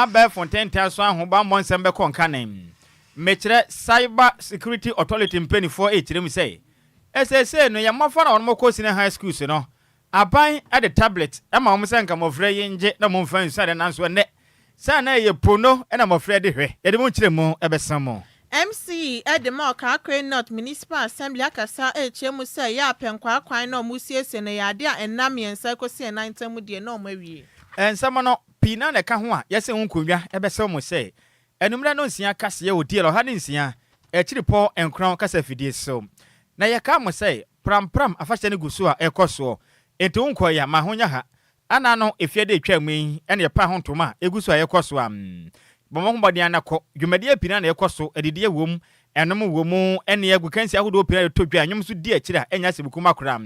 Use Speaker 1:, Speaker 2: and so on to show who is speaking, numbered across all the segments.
Speaker 1: Abe Fontaine Tasso Hoba Monsembe Concanem. Metre Cyber Security Authority Penny 48, let me say. SSA no Yamafana on Mokos in a high school, no. I buy at the tablet, and my Musanka of Ray and Jet, no more friends, and answer net. Sana ye Puno, and I'm afraid of her. It won't more, ever some more.
Speaker 2: MC at the Mark Akre North Municipal Assembly Akasa HM say ya penkwa kwan no musies and yadia and Nami and Psychosi and 9 time with the no maybe.
Speaker 1: And someone no Pina ne kahwa yese unkunya ebe se mo say enumra no nsia kase ye odi lo ha ne nsia e chiri po enkron kasa fidie so na ye ka mo say pram afahye ne gusu a ekoso enti unko ya mahonya ha ana no efie de twa mu ene ye pa hontoma egusu a yekoso am bomo hombode anako dwumade Pina na yekoso edide wom enom wom ene ye gukansi ahodo Pina to dwa anyum so di akira enya sebukum akora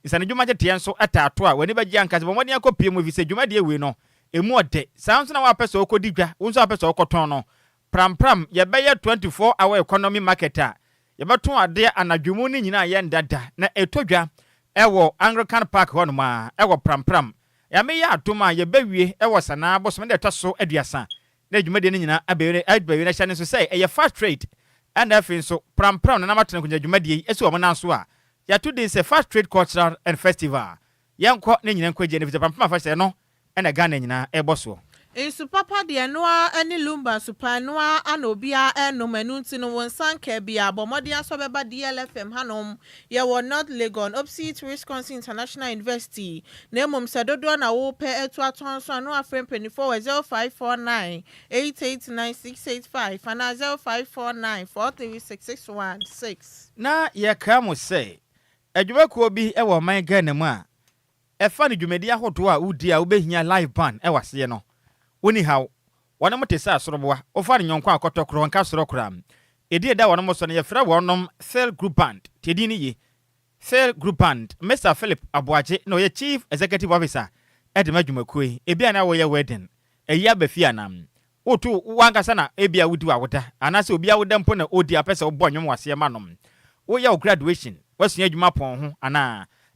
Speaker 1: isane dwumade te enso atato a wani bagye ankase bomode akopie mu vise dwumade we no emu ode sounds na wa pese okodi dwa wonso apese okoton no pram ye beye 24 hour economy marketer ye beton ade anadwumu ni nyina ye ndada na etodwa ewo Anglican Park hono ma ewo pram ya me ya atoma ye bawie ewo sana bosom de toso aduasa na adwumade ni nyina abere na hya ne so say ye fast trade and afin so pram na namatene kunya adwumade esi wo nanso a ya today is a fast trade cultural and festival yanko ne nyina nkwaje ne pram fast no ena Ghana nyina eboso
Speaker 2: Esu papa de noa ani Lumba supa noa anobia eno manunti no wonsanka bia bomode aso beba DLFM hanom ye wo North Legon opposite Wisconsin International University na mom sedodo na wo pe etu atonso no afrem 0549 889685 and 0549 43661
Speaker 1: na ye ka mo say adwumakuo bi e wo man Ghana mu a efa ne dwumadi ahoto a udi a obehia live band e wase no woni haw wona motesa asoroboa ofa ne nyonko akotokro nka sorokra edi eda wona mo so ne yefra wonom Cell Group Band tedi ni ye Cell Group Band Mr. Philip Aboaje no ye Chief Executive Officer edi madwumakue ebia na wo ye wedding eyi abafia nam otu wankasa na ebia wudi awoda anase obia woda mpo na odi apese obonwom wase manom wo ye graduation wasua adwuma pon ho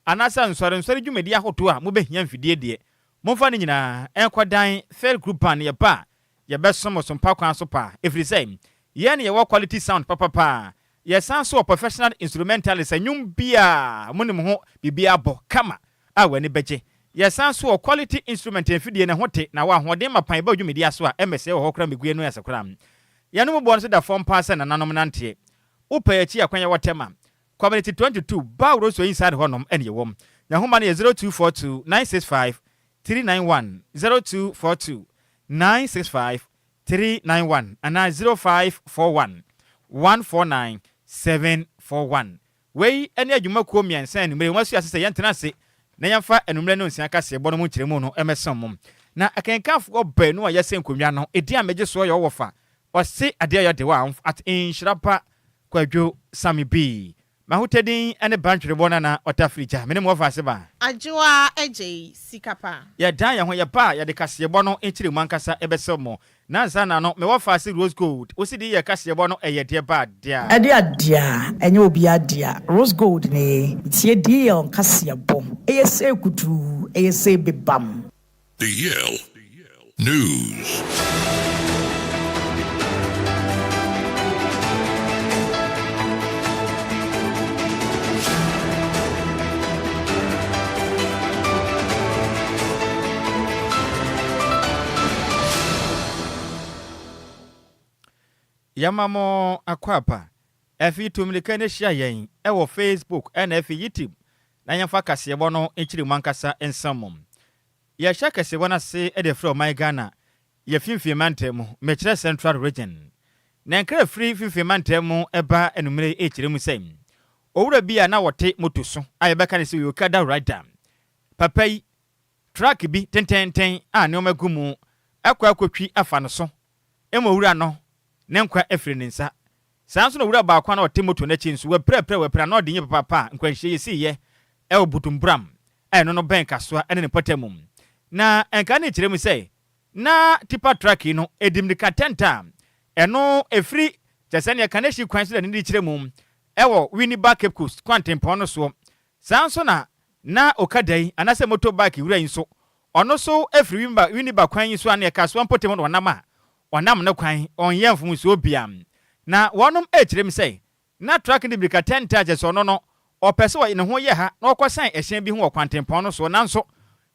Speaker 1: anasa nsore dwumadi ahoto a mobehia mfidie de momfa ne nyina enkodan Cell Group Band ye ba ye besomo so mpa kwan so pa every say ye ne ye quality sound papa ye sanso professional instrumentalist anyum bia munim ho bibia bo kama a wani beje ye sanso quality instrument enfidie ne hote na wa hoden mapan ba dwumadi aso a emese ho kra megue no yasekra ye no bo no so da form pass na nanom nante upa echi akwanya wotema community 22 ba roso inside honom ene yewom na homa ne 0242 965 391 0242 965 391 and 0541 149 741 we ene adwumakuo miensa numere wasu asese yentena se na yamfa enumere no nsia kase bono mu kiremu no emesom na akenkafo banu a yese nkonwa no edi ameje so ye wofa ose ade ya de wa at Nhyiraba Kwadwo Sammy B mahutedin ene banchre bona na otafrija mene mo fa se ba
Speaker 2: Adjoa Agyei Sikapa
Speaker 1: ya dan ya ho ya ba ya de kasebo no enchire mu ankasa ebesemo na nsa na no me wo fa se Rose Gold osidi ya kasebo no eye de ba dia
Speaker 3: ade adia enye obi adia Rose Gold ne tie die on kasebo eye se kutu eye se bebam
Speaker 4: DL News.
Speaker 1: Yamamo akwapa efi tumlika ne hia yen ewo Facebook na efi YouTube na yemfa kasebo no enchiri mankasa ensamom ya hia kasebo na se ede from my Ghana ye fimfie mantemu mechire Central Region na nkra free fimfie mantemu eba enumere echire mu sem owura bia na wote motoso ayebeka ne se yokada rider papai track bi tenten a ne omagumu akwatwi afa no so emowura no nenkwa efre ninsa sanso no wura ba kwa na otemoto na chinsu we prepare na odinye papa nkwanhye yesi ye e obutumbram no no benka so ene ne potemum na enka ne kiremu sei na tipa track no edimnika tenta eno efri chesane ya kaneshi kwanso da ne kiremu ewo wini back coast kwantempo no so sanso na okadai anase motorbike wura yinso ono so efiri winiba kwan yi so ane ka so ampotem no wanam ne kwan onyemfum so obiam na wonom echirem sei na track ni brika 10 charges no opese wo ne ho ye ha na okosan ehyen bi ho okwantempon no so nanso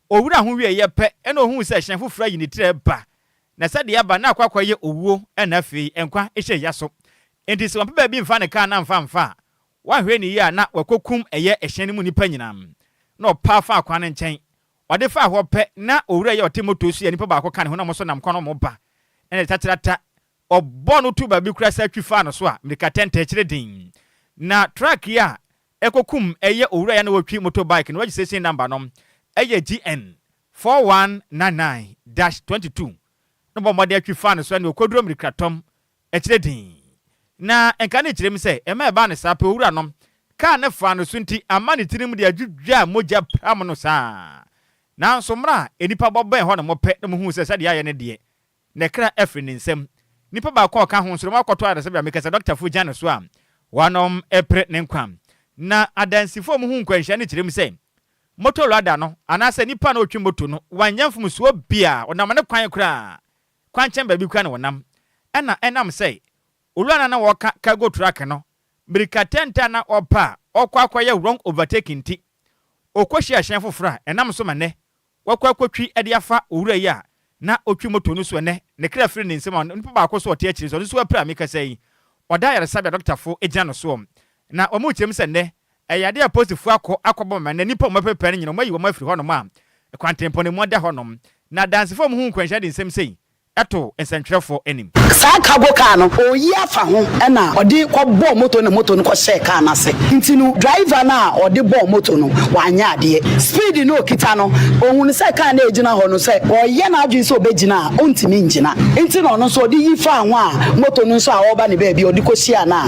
Speaker 1: owura ho wie ye pe ena ohun se ehyen fofura yi ni tre ba na sade ya ba na akwakwa ye owuo ena afi enkwa ehye ya so enti se wampa bi mfa ne ka na mfa wa hwe ni ya na wakokum eye ehyen mu nipa nyinam na opa fa akwa ne nchen wade fa ho pe na owura ye otemoto su ya nipa ba ko ka ne ho na mo so nam kono mo ba ene tatrata obo no tuba bi kura sa twifa no so a meka tente kire din na track ya ekokum eye owura ya na watwi motorbike no registration number no eye GN 4199-22 no bo mode atwifa no so na okoduro meka tom ekire din na enka ne kire mi se e ma ba ne sa pe owura no ka ne fa no so nti amane tirim de adwudwa moja pram no sa na so mra enipa bobben ho no mo pe no mo hu se sade ya ye ne de nekra efri ne nsem nipa ba kwa ka ho nso makoto adase bia mekasa Dr. Fujano so am wanom epre ne nkwam na adansifo mu hu nkwanhia ne kirem sei moto lada no anase nipa na otwi moto no wanyamfum so bia onam ne kwan kra kwanchen ba bi kwa ne wonam enam sei olwana na woka cargo truck no brika tenta na opa okwakwaya wrong overtaking ti okohia ahyen fofora enam so mane wakwakotwi ade afa owura yi a na otwi moto no so ne kra firi ne nsem nipa ba ko so ote akiri so so apra meka sei oda yare sabia Dr. Fo egina no so na omu chem se ne eyade a posifu akobom ma na nipa mo pepe ne nyina mo yi wo mafiri ho no ma kwantempo ne mo da ho no na dansefo mo hu nkwanhya de nsem sei eto ensentwerefo enim
Speaker 3: saa cargo car no oyi afa ho na odi ko bo moto no ko share car na se ntinu driver na odi bo moto no wanya ade speed no kita no ohun se car na ejina ho no se oye na adwin se obegina ontimi njina ntino no so odi yi fa ho a moto no so a oba ne ba bi odi ko share na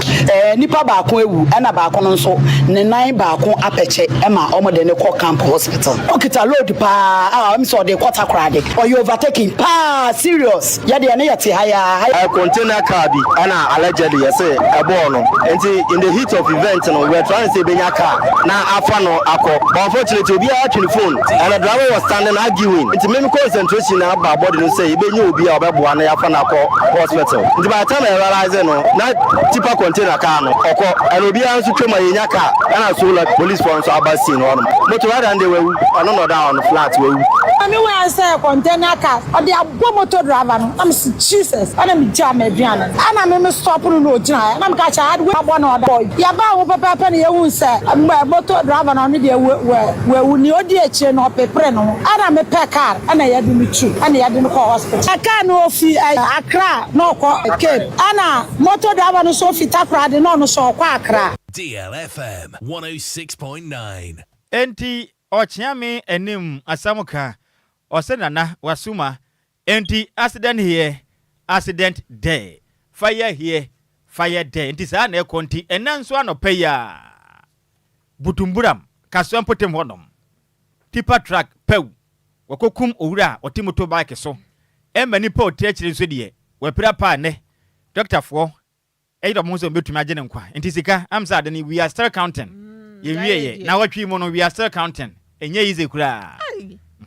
Speaker 3: nipa ba ko ewu na ba ko no so ne nan ba ko apeche ma omode ne ko camp hospital okita load pa am so de quarter crowd oyo overtaking pa serious yade ya ne yate haya
Speaker 5: a container car bi ana allegedly say ebo no enti in the heat of event no we are trying to say benya car na afa no akọ but unfortunately obi a twin phone and the driver was standing arguing enti me concentration na ba body no say benya obi a obebo na yafa na akọ hospital enti by the time I realize no na tipa container car no ọkọ and obi a nso twema yenya car ana so like police force abasi no no motor rider dey wewu ano no down on flat wewu
Speaker 6: me when say container car or the abo motor driver no am Jesus ana me jam aduana ana me stop no ogina na me ka cha hard we abo na boy ya ba wo papa na yewu say motor driver no dey we ni odi eche no pepre no ana me pe car ana ya di me chu ana ya di me ko hospital aka no fi Accra no ko Cape ana motor driver no so fi Takra de no so ko Accra
Speaker 7: DLFM 106.9
Speaker 1: enti ochiame enim asamuka osenana wasuma enti accident here accident there fire here fire there enti sa na ekonti enanso anopeya butumburam kaso mpotem honom tipa truck pew wakokum owura otimoto bike so emani pa otiachire so de wapira pa ne Dr. Fo edo mo so betumi agye ne nkwa enti sika amsa de ni we are still counting ye wie na watwi mo no we are still counting enye yize kura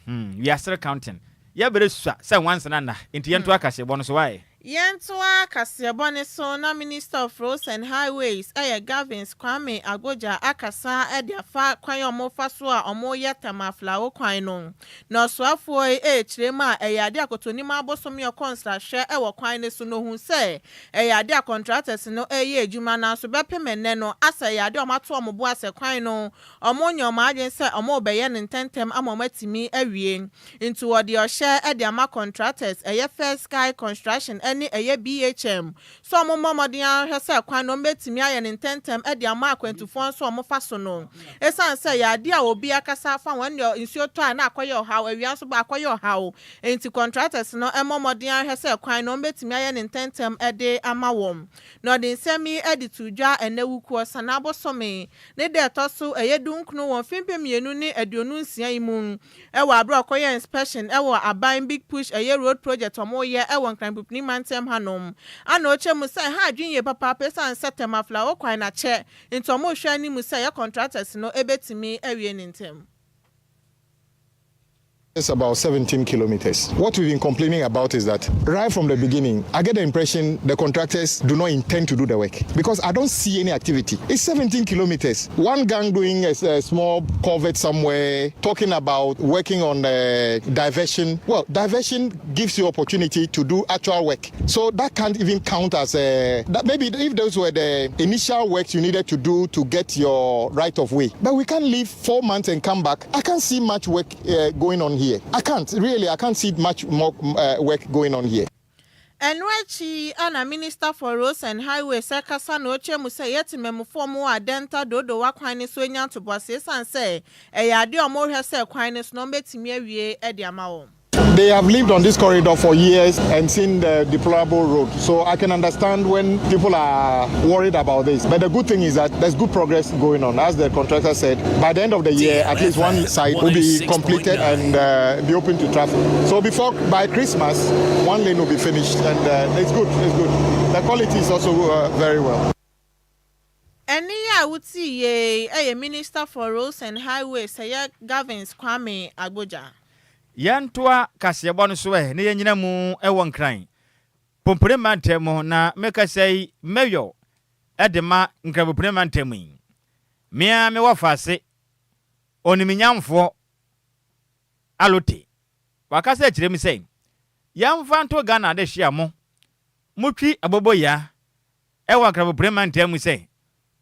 Speaker 1: we are still counting ya bere sua say once na enti yento akase bo no so why
Speaker 2: Yentoa Kasiabone so na Minister of Roads and Highways Gavins Kwame Agoja akasa ediafa kwan omofa so a omoye tamaflawo kwan no na soafo chirema eyade akotoni ma bosomi okonsa hwe ewo kwan ne so no hu se eyade a contractors no ejuma na so bepemene no asa eyade omato omobo ase kwan no omonyo ma agen se omobeye ne ntentem amomatimi awie into odi ohye ediama contractors First Sky Construction ni BHM so momomodian hwese kwan no metimi aye ne ntentem ede ama akwantufo so omofa so no esan se ya de a obi akasa fa wan nsuo to na akoye ohaw awia so ba akoye ohaw enti contractors no momodian hwese kwan no metimi aye ne ntentem ede ama wom no de nsemi ede tudwa enewuku sana bosome ne de toso dunkunu won fimpemienu ni aduonu nsia imu ewo abro akoye inspection ewo aban big push road project omoye ewo nkranpupni mantem hanom ana oche musa ha adwinye papa pesa September flower kwan na che ntomo hwa ni musa ya contractors no ebetimi awie ne ntem
Speaker 8: It's about 17 kilometers. What we've been complaining about is that right from the beginning, I get the impression the contractors do not intend to do the work because I don't see any activity. It's 17 kilometers. One gang doing a small culvert somewhere, talking about working on diversion. Well, diversion gives you opportunity to do actual work. So that can't even count as maybe if those were the initial works you needed to do to get your right of way. But we can't leave 4 months and come back. I can't see much work going on here. I can't see much more work going on here.
Speaker 2: And Enquiries and Minister for Roads and Highways Sekasa no chemu say yet memufo mu adenta dodo wa kwan so nya to boase san say e yade omo hwe say kwan so no betimi awie e de ama wo.
Speaker 8: They have lived on this corridor for years and seen the deplorable road. So I can understand when people are worried about this. But the good thing is that there's good progress going on. As the contractor said, by the end of the year, at least one side will be completed and be open to traffic. So by Christmas, one lane will be finished. And it's good. It's good. The quality is also very well.
Speaker 2: Any I would see a Minister for Roads and Highways say governs Kwame Agboja.
Speaker 1: Yantua kasebo no so ne yenyina mu ewon kran pompure mantemo na meka sei meyo edema nkrabopure mantemo mia me wafase oniminyamfo alote wakase akire mi sei yamfa nto Ghana de hia mo mutwi aboboya ewa nkrabopure mantemo sei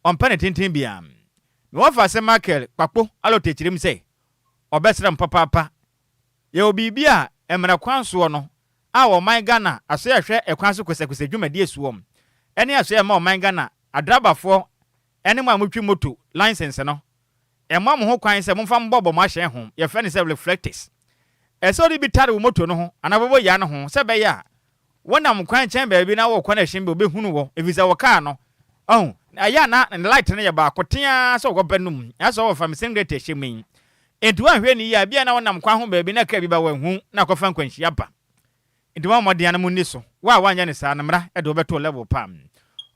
Speaker 1: ompane tintin bia me wafase Michael papo alote akire mi sei obesram papa ye obibia emra kwanso no a wo man Ghana aso ya hwe ekwanso kwese dwumadi esuom ene aso ya ma man Ghana adrabafo ene ma mutwi moto license no emma mo ho kwan se momfa mbobo mo ahye ho ye fe ne se reflectors eso ri bitare wo moto no ho anabobo ya no ho se be ya wonam kwan chen ba bi na wo kwan ahye be obehunu wo evisa wo kaa no aya na light ne ye ba kotea so wo benum aso wo fam singlet ahye min Entu ahwe ni ya bia na wonam kwa ho baabi na ka bi ba wanhu na kofa nkwanhia ba. Entu ma modea na munni so. Wa wanya ne sa na mra e de obeto level pam.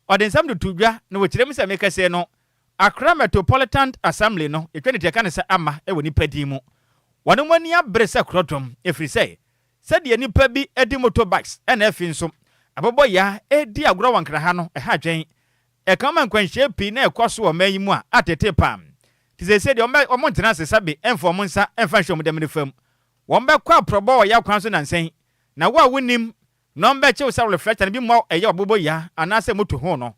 Speaker 1: Odensam do tudwa na wokirem se meka se no Accra Metropolitan Assembly no etwene teka ne se ama e woni padi mu. Wone mani abre se krotom efri se de nipa bi edi motorbikes e na afi nso. Abobo ya edi agro wankra ha no e ha dwen. E kama nkwanhia pi na ekoso o mayi mu a atete pam. Tize said omo ntena se sabe enfo mo nsa emfa hwom dem ne fam won be kwa probo ya kwan so nansen na wo a wonim no mbe che wo reflect na bi mo eye obobo ya anase moto ho no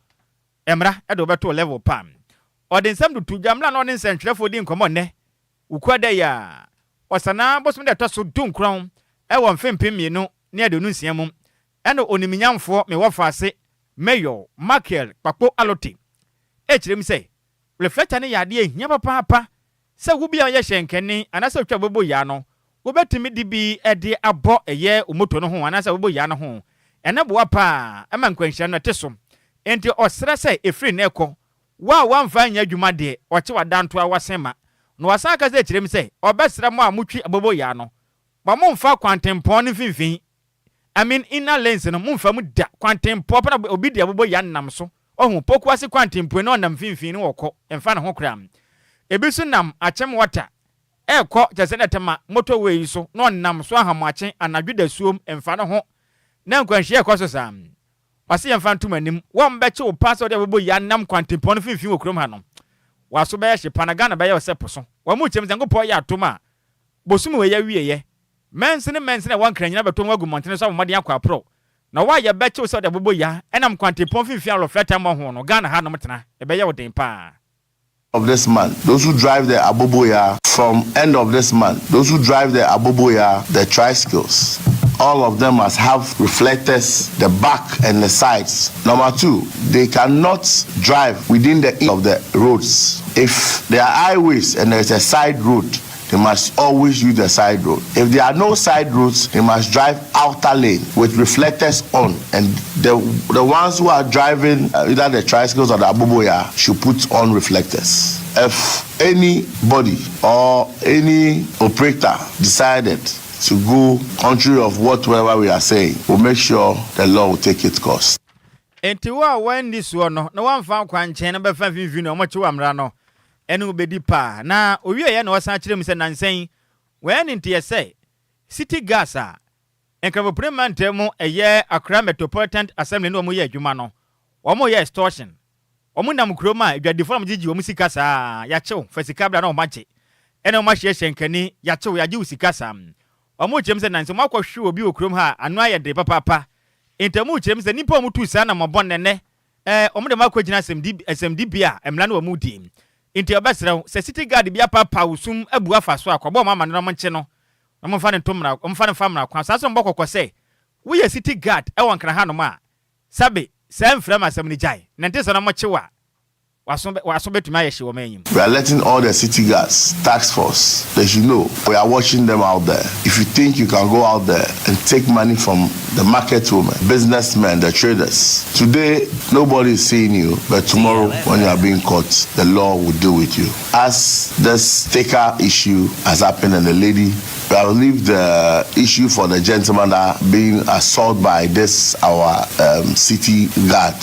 Speaker 1: emra e do beto level pam odensam do tujamla no ne nsentwerefo di nkomo ne ukwada ya osana bosom de toso dunkron e wo mfempem mienu ne ade nu nsia mum eno oniminyamfo me wo faase mayor Michael papo alote e kirem sei reflector ne yade ehia papa se wo bia ye hyenkene anase twa bobo ya no wo betimi di bi ede abo eye omoto no ho anase bobo ya no ho ene bo apa ema nkwanhia no teso enti osra se efri na ekọ wa mfa anya adwuma de oche wadanto awasema no wasaka se kirem se obesra mo a mutwi abobo ya no ba mo mfa kwantempon ne finfin I mean inner lens no mo mfa mu da kwantempon pa na obi de abobo ya nam so ohun poku ase kwantempon no nam finfin ne wokọ emfa na ho kram ebisu nam achem water ekọ jese tema motorway so no nam so ahamache anadweda suom emfa na ho na nkwanhie ekọ so sam wase emfa ntumanim wo mbeche wo pass de abobo ya nam kwantempon no finfin wokrom ha no waso be hye Panagana be ye seposo wa mu chem zangopo ya atoma bosum we ya wieye mensene wan kranyina beto wagu montene so amade akwa pro na wa ya beche so de abobo ya enam kwantempon finfin alo fleta mo ho no Ghana ha no mtena e be ye wo den pa
Speaker 9: of this month, those who drive the Aboboya from end of this month, those who drive the Aboboya, the tricycles, all of them must have reflectors, the back and the sides. Number two, they cannot drive within the end of the roads. If there are highways and there's a side road, they must always use the side road. If there are no side roads, they must drive outer lane with reflectors on. And the ones who are driving either the tricycles or the Aboboya should put on reflectors. If anybody or any operator decided to go contrary of whatever we are saying, we'll make sure the law will take its course.
Speaker 1: Enti wa when this one no one found kwanchen na be fa finfin no mochi wa mra no enu bedi pa na owie ye na wasan kire mi se nansen when nti ye say city gas a enkrabo prement mo eye Accra Metropolitan Assembly no mo ye adwuma no omo ye extortion omo nam kroma adwadifo am gigi omo sika saa ya chew fasika bra na o mache ene o ma hye hyenkani ya chew ya gi sika saa omo chem se nanse mo akwhwe obi okrom ha anu aye de papa intemu chem se nipa omo tu saa na mo bon nene omo de makwagina SMD bia emla na omo di inti obesrew se city guard bia papa usum abu afa so akwabo mama no mo nche no mo fa ne ntomra mo fa ne famra kwa sa so mbokoko se wo ye city guard e won kra ha no ma sabe sem frama asem ni jai nante so na mo chewa waso betumi ayeshi wo manyim.
Speaker 9: We are letting all the city guards, task force, they should know we are watching them out there. If you think you can go out there and take money from the market women, businessmen, the traders, today nobody is seeing you, but tomorrow when you are being caught, the law will deal with you. As this taker issue has happened and the lady, I will leave the issue for the gentleman that being assaulted by this our city guard.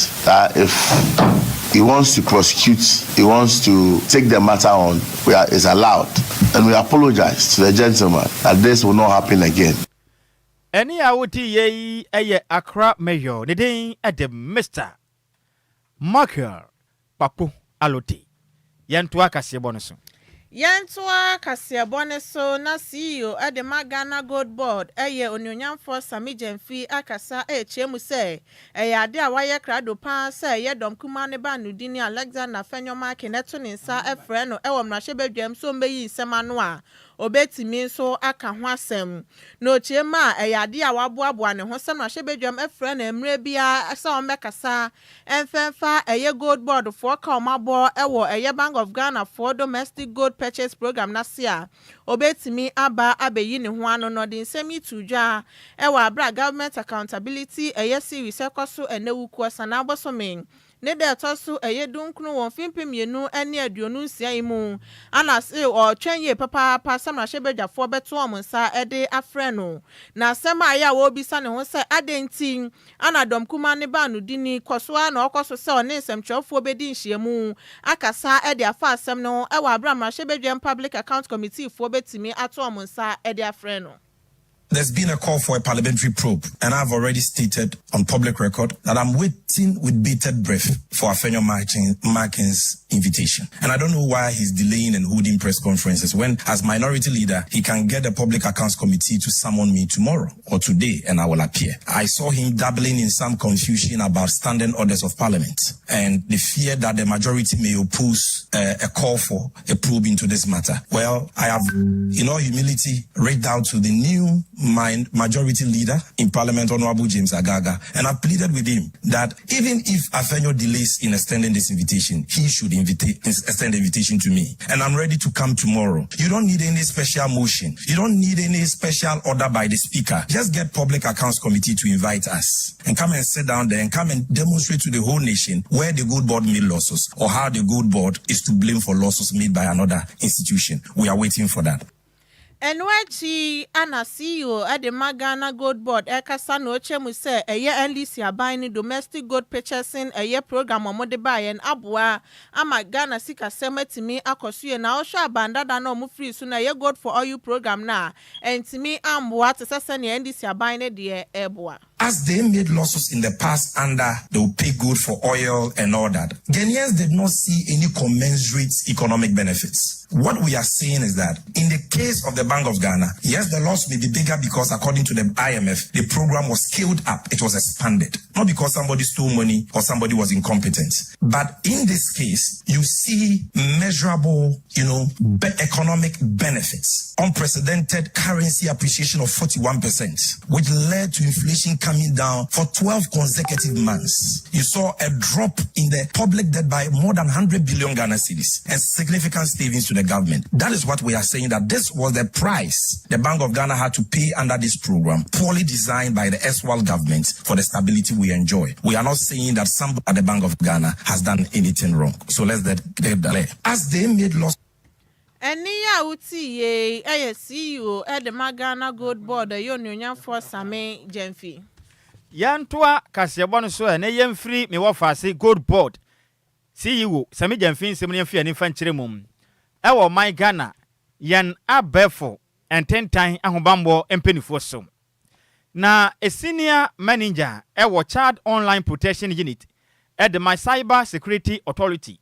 Speaker 9: If he wants to prosecute, he wants to take the matter on, is allowed. And we apologize to the gentleman that this will not happen again.
Speaker 1: Any awuti ye Accra mayor, the day at the Mr. Marker Papu Aloti. Yantua Kasiabonoso.
Speaker 2: Yantua Kasiaboneso na CEO at the Ghana Gold Board, Onyonyamfo Sammy Jemfi akasa chemu se ade awaye krado pa se ye dom kuma ne ba nudini Alexander Fenyoma keneto ne nsa efre no ewo mrahye badwam so mbeyi nsema no a obetimi so aka ho asem no chiema ade awaboaboa ne ho sem mrahye badwam efre na emre bia asa omekasa enfenfa Gold Board for ka omabo ewo Bank of Ghana for domestic gold purchase program nasia obetimi aba abeyi ne ho ano no de nsemi tujwa ewa abra government accountability series ekoso enewuku asana abosomen ne de tosu dunkunu won fimpemienu ene aduonu nsia imu ana se o twenye papa samrahye bedwafo beto omunsa ede afre no na sema aya wo bisa ne ho se adenti ana dom kuma ne ba no dini koso na okoso se one nsemtwafo bedi nhyiemu akasa ede afa asem no ewa abramrahye bedwam public account committee fo betimi ato omunsa ede afre no.
Speaker 10: There's been a call for a parliamentary probe, and I've already stated on public record that I'm waiting with bated breath for Afenyo Markin's invitation. And I don't know why he's delaying and holding press conferences when, as minority leader, he can get the Public Accounts Committee to summon me tomorrow or today, and I will appear. I saw him dabbling in some confusion about standing orders of parliament and the fear that the majority may oppose a call for a probe into this matter. Well, I have, in all humility, reached out to the new majority leader in Parliament, Honorable James Agaga, and I've pleaded with him that even if Afenyo delays in extending this invitation, he should extend the invitation to me. And I'm ready to come tomorrow. You don't need any special motion. You don't need any special order by the speaker. Just get Public Accounts Committee to invite us and come and sit down there and come and demonstrate to the whole nation where the Gold Board made losses or how the Gold Board is to blame for losses made by another institution. We are waiting for that.
Speaker 2: Enwechi ana CEO at the Ghana Gold Board ekasa no chemu se NDC aban ni domestic gold purchasing program omode buy and abua ama Ghana sika semetimi akosuye na osho abandada na omu free so na gold for oil program na entimi ambua tesese ne NDC aban ne de eboa.
Speaker 10: As they made losses in the past under they will pay good for oil and all that, Ghanaians did not see any commensurate economic benefits. What we are saying is that in the case of the Bank of Ghana, yes, the loss may be bigger because according to the IMF, the program was scaled up, it was expanded. Not because somebody stole money or somebody was incompetent. But in this case, you see measurable, economic benefits. Unprecedented currency appreciation of 41%, which led to inflation coming down for 12 consecutive months. You saw a drop in the public debt by more than 100 billion Ghana cedis and significant savings to the government. That is what we are saying, that this was the price the Bank of Ghana had to pay under this program, poorly designed by the erstwhile government for the stability we enjoy. We are not saying that somebody at the Bank of Ghana has done anything wrong. So let's get that. As they made loss.
Speaker 2: Eniya uti ye CEO at the Ghana Gold Board Onyonyamfo Sammy Jemfi.
Speaker 1: Yantua Kasiabono so na yemfiri me wofase Gold Board CEO Sammy Jemfi nsem ne mfi ani fa nkyere mum ewo my Ghana yan abefo and 10 time ahobambo empenifo so. Na a senior manager child online protection unit at the my cyber security authority.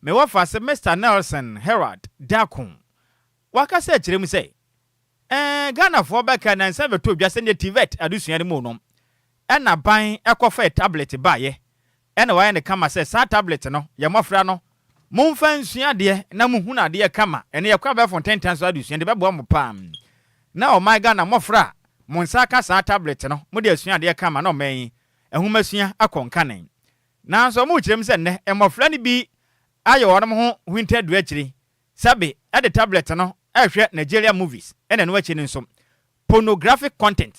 Speaker 1: Me wafa se Mr. Nelson Herald Dakun. Waka se chire mu say Ghana for beka na nsa beto dwa se ne TVET adusua mu no. E na ban ekofa tablet ba ye. E na wa ne kama se sa tablet no ye mofra no. Momfa nsua de na muhu na de kama. Ene ye kwa be for 10 times adusua de bebo mo pam. Na o my Ghana mofra Monsaka sa tablet no mo de asua de kama na o man ehumasua akonkanen. Na so mo chirem se ne emofra ne bi ayo wonom ho winter do akiri sabe at the tablet no ehwe Nigeria movies ene no akiri nso pornographic content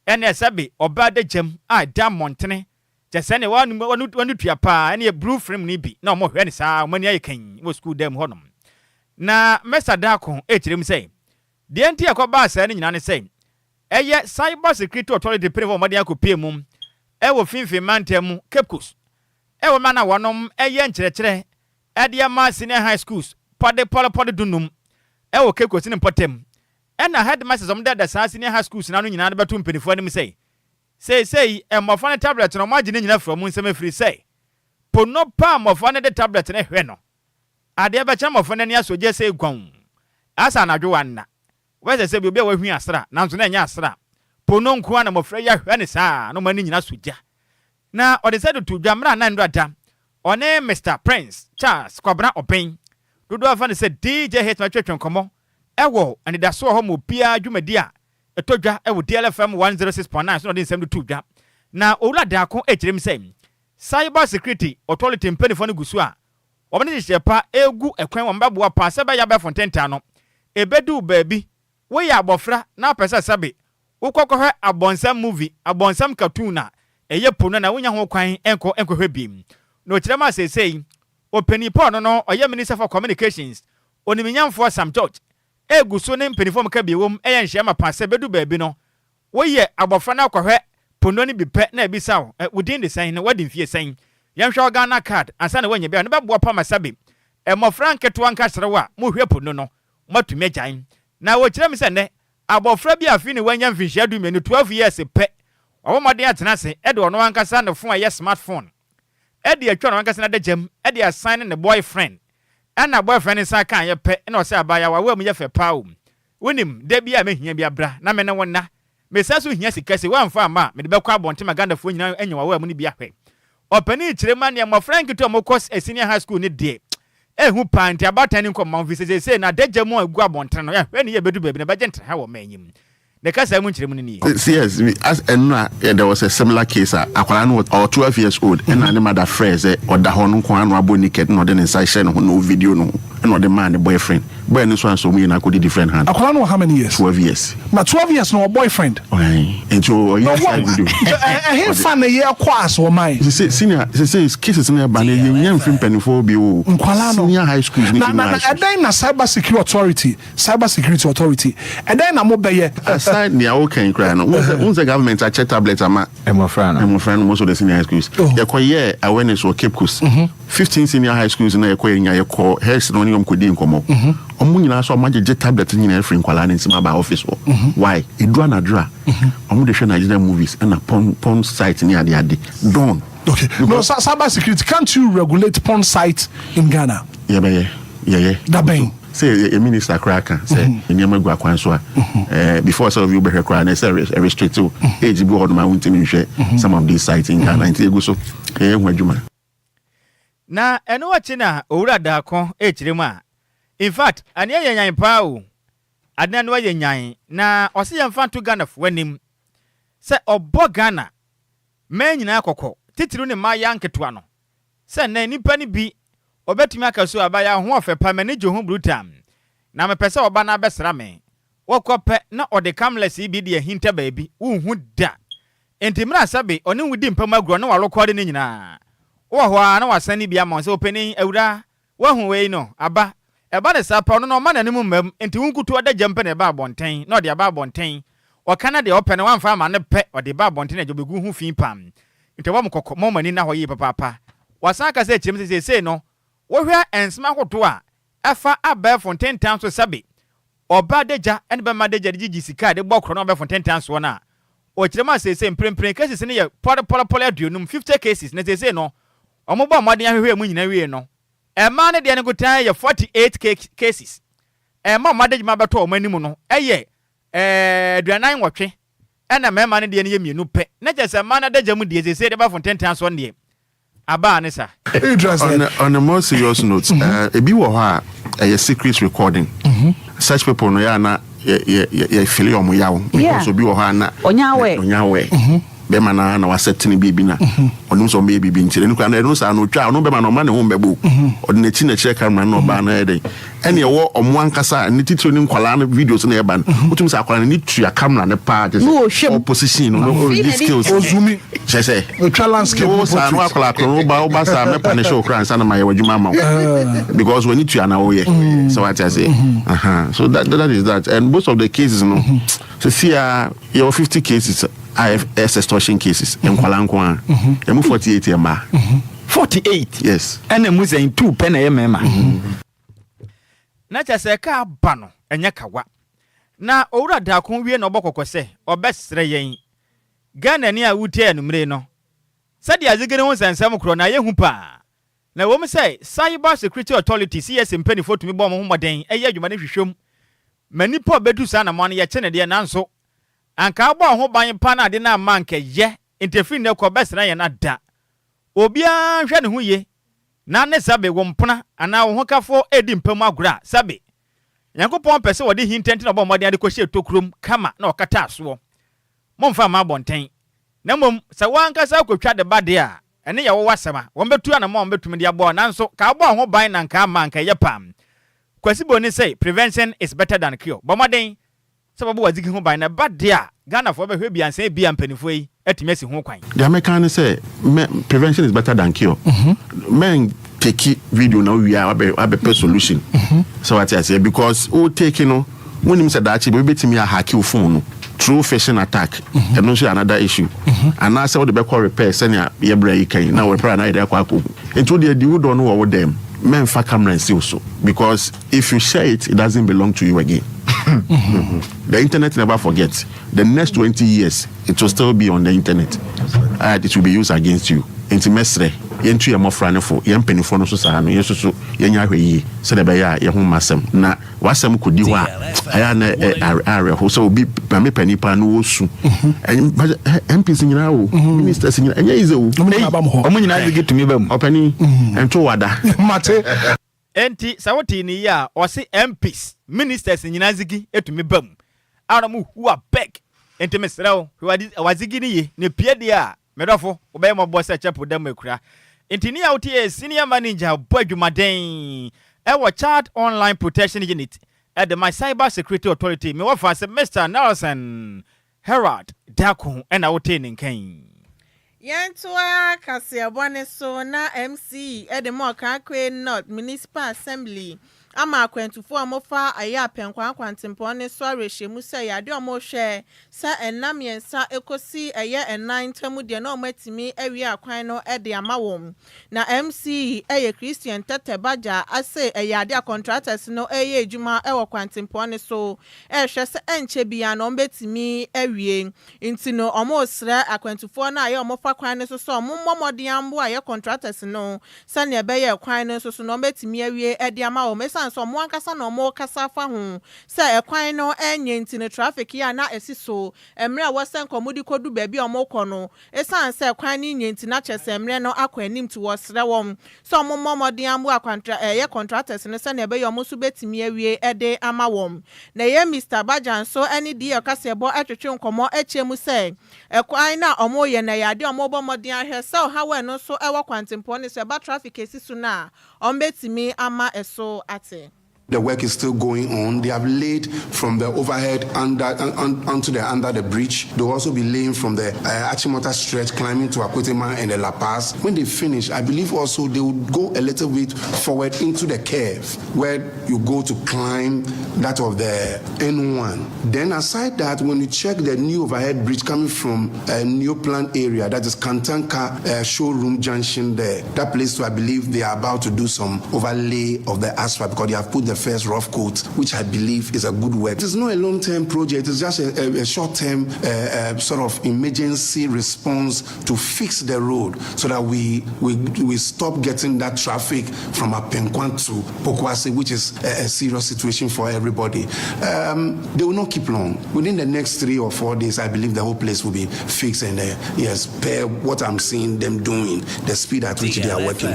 Speaker 1: ene sabe oba de jam a da montene je se ne wanu tua pa ene blue film ni bi na mo hwe ne sa mani ayekan wo school dem honom na Mr. Dako echirem se de enti akoba sa ne nyina ne se eye cyber security authority prevo made akopie mum ewo finfin mantem Cape Coast ewo mana wonom eye nkyerɛkyerɛ Adia ma senior high schools pode dunum ewo Cape Coast ne potem ena headmasters om da senior high schools na no nyina beto mpenifo anim say emofo ne tablet no magine nyina from nsem free say pono pa mofo ne de tablet ne hwe no ade be cha mofo ne ne asoje say gwan asa na dwo wanna we say bi obi a wahwi asra nanso na nya asra pono nko na mofo ya hwe ne saa no mani nyina soja na ode say to dwamra na ndo ada one Mr. Prince Charles Kwabra Open dodo afa ne say DJ hit ma twetwen komo ewo and da so ho mo bia dwumadi a etodwa ewo DLFM 106.9 so no dey nsem do dwa na owura da ko echirem say cyber security authority mpenifo ne gusu a obane hyepa egu ekwan wo mbabo pa se ba ya ba fontenta no ebedu baabi wo ya abofra na pesa sabe ukokохwe abonsam movie abonsam cartoon na eye pono na wonya ho kwan enkohwe bim no chirema say openi Paul no oye minister for communications oniminyamfo Sam George eguso ne mpenifo ka biewom eye nhyiama pase bedu baabi no wo ye abofra na akohwe pono ni bipe na ebisawo within the sign na wedding fie sign yanhwa Ghana card ansa na wanya bia no bebo pa masabe emofra nketo anka serewa mo hwe pono no matumi agyan na wo chirem se ne abofra bi afi ni wanya mfinhia du menu 12 years pe awomode atena se ede ono ankasa ne phone aye smartphone ede atwa no ankasa na de jam ede assign ne boyfriend ana boyfriend sa kan ye pe na o se abaya wa mu ye fe pawo wonim de bia mehia bia bra na me ne wona me saso hia sikase wamfa ama me de bekwa abonte maganda fo nyina enya wa mu ni bia hwe opani chirema ne mo frank to mo course senior high school ni de ehu panti abatani nko man vise say na de jamu agu abonte no ya hwe ne ye bedu baby na bagenta ha wo manyim the kasa mu nchiremu ni
Speaker 9: yes as enna there was a similar case akwara no 12 years old and na mother phrase oda ho no kwan no abo naked no de inside share no video no and the man the boyfriend boy no so mu na ko di different hand
Speaker 11: akwara no how many years
Speaker 9: 12 years
Speaker 11: na 12 years no boyfriend
Speaker 9: into yes I do
Speaker 11: he fan ye kwaas wo man
Speaker 9: senior say cases na ba na yem film penifo bi o senior high school ni
Speaker 11: na then na cyber security authority and then na mo be ye
Speaker 9: aside the okay cry no once the government a check tablet ama emofran most of the senior high schools ye ko ye awareness or Cape Coast 15 senior high schools na ye ko nya ye ko health no nyom kodi nkomo omu nyina so majeje tablet nyina free nkwala na nsima ba office why edu anadra omu de hwe Nigerian movies and a porn site near the ade don
Speaker 11: okay no cyber security can't you regulate porn sites in Ghana
Speaker 9: yeah
Speaker 11: that bang
Speaker 9: say a minister cracker say nyama gu akwan so before some of you be cracker na say restrict to age bi hold my own team hwe some of these sites in Ghana nti egu so hu adwuma
Speaker 1: na eno wachi na owura da ko echiremu a in fact ani yanyan pa o adna no yanyan na ose yamfa to Ghana fo anim se obo Ghana man nyina akokọ titiru ne ma yanketo no se na nipa ni bi obetumi akaso abaya ho ofepa manage ho brutam na mepese oba na besra me wokope na ode camless bi de hinta baabi unhu da entimra sabe oni wudi mpam agro na walokode ne nyina wo ho a na wasani bia ma se openi awura wo hu we no aba eba ne sapa no ma nanim mmam enti wunkutu oda jampe ne ba abonten na ode aba abonten wakana de open wamfa ma ne pe ode ba abonten ajobegu hu fin pam enti wo mkokọ mo mani na ho yi papa wasaka se chim se no wo hwe ensma hoto a afa aba fonten tan so sabe oba deja ene be ma deja Agyei Sika de bokro na be fontentan so na o kirema say mprempren cases ne ye pole aduonum 50 cases na say no omo ba modern ahwehwe mu nyina wie no e ma ne de ne gotan ye 48 cases e ma madeji ma beto omo anim no eye aduanan wotwe ena mema ne de ne ye mienu pe na jese ma na deja mu de say de ba fontentan so ne aba ne sa
Speaker 12: on a more serious note e bi wo ha a secret recording such people no ya na ye feel omo yawo so bi wo ha na onyawe be mana na wasetini bibi na onum so me bibi ntire ni kwa na no sa no twa no be mana ma ne ho mbebo odinati na kire camera no ba na eden ene wo omo ankasa ni titiro ni nkwala na videos na ye ba utum sa akwala ni tua camera ne pa just opposition no skills
Speaker 11: ozumi
Speaker 12: say
Speaker 11: twa landscape
Speaker 12: no sa no akwala no ba sa me pa ne show kran sa na ma ye wadwuma ma because when you tua na wo ye so what I say so that is that, and most of the cases no so see your 50 cases IFS extortion cases in Kwalankwa. Emu 48 yema.
Speaker 1: 48.
Speaker 12: Yes.
Speaker 1: Ene mu zen 2 pen na yema. Na chase ka bano enye kawa. Na owura da kon wie na obokoko se obesre yen. Ghana ni a wutie anumre no. Sadi azigene ho sansam kro na ye hu pa. Na wo me say Cyber Security Authority CS mpanifo tumi bom ho moden eye adwuma ne hwehwem. Manipo bedu sa na mo ne ye chene de nanso anka agba ho ban pa na de na manke ye interfere ne ko besra ye na da obia hwe ne ho ye na ne sabe wo mpona ana wo hokafo edi mpam agura sabe yankopon pese wo de hintent na bo modern ade ko hye tokrom kama na okata aso momfa ma bonten na mom sa wankasa akotwa de bade a ene ye wo wasema wo betu ana mo betum de abo nanso ka agba ho ban na nka manka ye pam kwasibo ni say prevention is better than cure bomoden sababu wazigi ho ban na bade a Ghana for be bianse bia mpanifo yi etime si ho kwan
Speaker 12: the American say prevention is better than cure men take video now we are a solution so what I say because o take no when him said that we betimi a hack your phone through phishing attack and no another issue and now say what the call repair senior ye bra you can now we pray na ide kwa ko into the you don't know what them men fa camera and see also because if you share it doesn't belong to you again. The internet never forgets. The next 20 years, it will still be on the internet. It will be used against you. Intimestre, yentu ya mofrane fo, yenpenifo no so sa no yesusu yenya hweyi. Se de be ya ye ho masem. Na wasem kodi ho a aya na are ho so obi me panipa no osu. MPs nyina wo, ministers nyina enya ize wo.
Speaker 1: Omo nyina age to me bam.
Speaker 12: Opani ento wada.
Speaker 11: Mate.
Speaker 1: Enti sawoti ni ya o se MPs ministers nyina zigi etumi bam aramu who are back enti mesrew wazigi ni ye ne pie dia medofo obey mo boss chepo dem ekura enti ni outie senior manager Boadwumaden e child online protection unit at the my cyber security authority me wafa se Mr. Nelson Herald Dako and outie nkan
Speaker 2: Yantua Kasiabone so na MC Edemo Kakwe North Municipal Assembly ama akwantufu amofa aya penkwan kwantempone so arehemu se yade omo hwe sa enam yensa ekosi eye enan tamu de na omatimi awie akwan no ede amawom na MC eye Christian Tete Baja ase yade a contractors no eye ejuma ewo kwantempone so ehwe se enche bia no mbetimi awie intino omo sra akwantufu na aya omofa kwan so so omo mmomode ambo aya contractors no sa ne beye kwan no so no mbetimi awie ede amawom so mo ankasa no mo kasa fa ho se ekwan no enye ntine traffic ya na esiso emre a wosen komudi kodu baabi omoko no esan se ekwan ni nye ntina chese emre no akwa anim to wosre wom so mo momode ambu akwantra ye contractors no se na ebe yo mo so betimi awie ede ama wom na ye Mr. Bajan so any die kase bo atwetwe nkomo echemu se ekwan na omo ye na yade omo bomode ahwe se ha we no so ewo kwantempo ne se ba traffic esiso na ombetimi ama eso ate.
Speaker 13: The work is still going on. They have laid from the overhead under the bridge. They'll also be laying from the Achimota stretch, climbing to Akwetema and the La Paz. When they finish, I believe also they will go a little bit forward into the curve where you go to climb that of the N1. Then aside that, when you check the new overhead bridge coming from a new plant area, that is Kantanka showroom junction there, that place, so I believe they are about to do some overlay of the asphalt because they have put the first rough coat, which I believe is a good work. It's not a long-term project. It's just a short-term sort of emergency response to fix the road so that we stop getting that traffic from Apenkwan to Pokwase, which is a serious situation for everybody. They will not keep long. Within the next 3 or 4 days, I believe the whole place will be fixed. And yes, per what I'm seeing them doing, the speed at which they are working,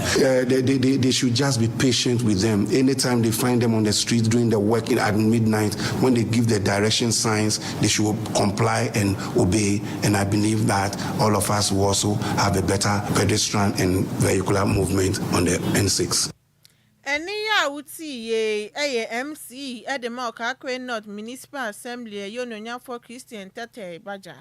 Speaker 13: they should just be patient with them. Anytime they find them on the streets doing the work at midnight, when they give the direction signs, they should comply and obey. And I believe that all of us will also have a better pedestrian and vehicular movement on the N6.
Speaker 2: Eniya uti ye MC Edema Kakwe North Municipal Assembly yononya for Christian Tate Baja.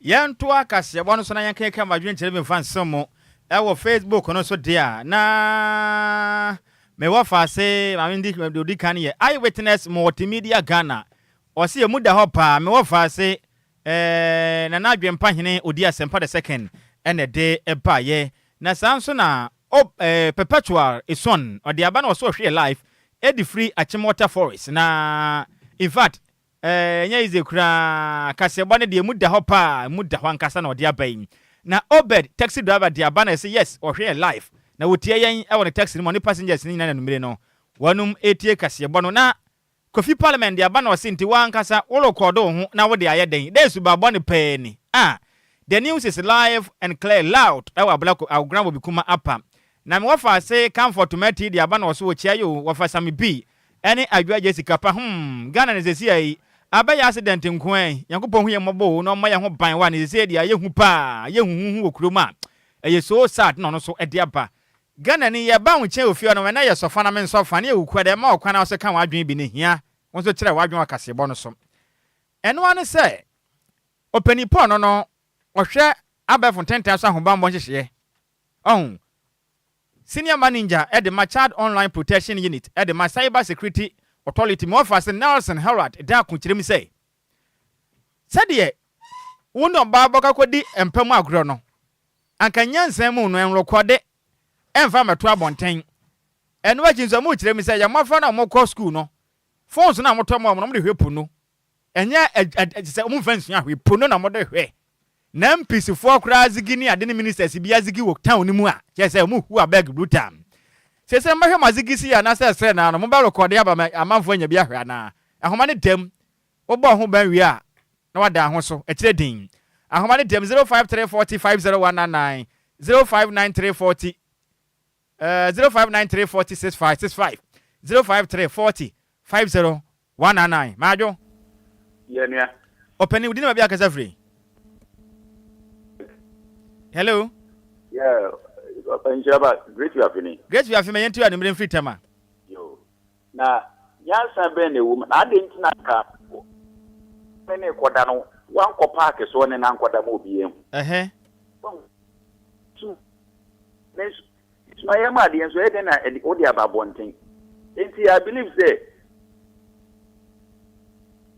Speaker 1: Yan to akase bono so na yan keka madwen kyere me fan somo e wo Facebook no so dia na me wa fa se ma ndi di kan ye Eyewitness Multimedia Ghana o se mu da hopa me wa fa se na na adwen pahene odi asempa the second ene de eba ye na sanso na perpetual ison or the aba na so hwe life edi free Achimota Forest na in fact nya ize kura kasebo ne de muda hopa muda hwankasa na odi aban na Obed taxi driver de aba na say yes or hwe life na wotie yen e won taxi ni money passengers ni na numere no wanum etie kasebo no na Kofi Parliament de aba na osinti wankasa wolokodo ho na wo de ayeden de subabo ne pani the news is live and clear loud our black our grand will become apa na me wafa say comfort to meti de aba na so wo chia yo wafa Sammy B ene Adjoa Agyei Sikapa Ghana ne sesi ai abaya accident nkoan yakopon hu ye mobo no ma ye ho ban wa ne sesi dia ye hu pa ye hu okroma eye so sad no so e de aba Ghana ni ye ba hu chen ofio no na ye sofa na me sofa na ye ukwa de ma okwa na so kan wadwen bi ne hia won so kire wadwen akasebo no so eno ane say openipo no ohwe abefo tenten so ahobambo hyehye senior manager at the Child Online Protection Unit at the Cyber Security Authority mo officer Nelson Herald da kunkyere mi say said wono ba boka kodi empem agro no anka nyansan mu no enrekode emfa meto abonten eno aginso mu kyere mi say ya mafa na mo call school no phones na mo to mo no mo de hwepu no enya se mo fansu ahwepu no na mo de hwe na MPC for kra zigini ade ne ministers bia zigi wo town ni mu a che say mu hu abeg brutam se se mahwe mazigi si ya na se sre na no mo ba record ya ba amanfo anya bia hwa na ahoma ne dem obo ho ban wi a na wada ho so e kire din ahoma ne dem 0534050199 059340 0593406565 0534050199 majo
Speaker 14: yeah
Speaker 1: openi udi na bia kasa free. Hello.
Speaker 14: Yeah, Nhyiraba, great you have been.
Speaker 1: Great you have been into an free tema.
Speaker 14: Yo. Na yansa ben a woman. I didn't naka. Many quadano, one co park is one and unquada mobium. It's my Emma, and so then and the audio about one thing. I believe say.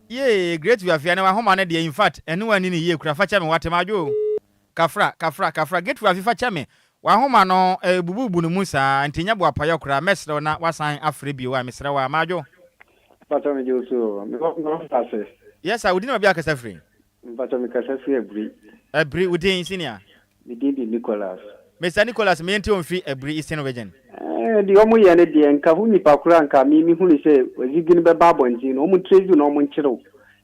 Speaker 1: Yeah, great you have been home and in fact, and no one in a year could have fetched me what am I do? Kafra get to afifa chame wa homa no bububu no musa antinya bo apayo kra mesro na wasan afrebi wa mesra wa majo
Speaker 15: pato me joso me no passe
Speaker 1: yes I would not be akasa free
Speaker 15: pato me kasa free
Speaker 1: ebri udin senior
Speaker 15: me did Nicholas
Speaker 1: Mr Nicholas me enti on free ebri Eastern region
Speaker 15: di omo ye ne de nka hu nipa kura nka mi hu ni se wazigini be babo nti no omo trezu no omo nkyereo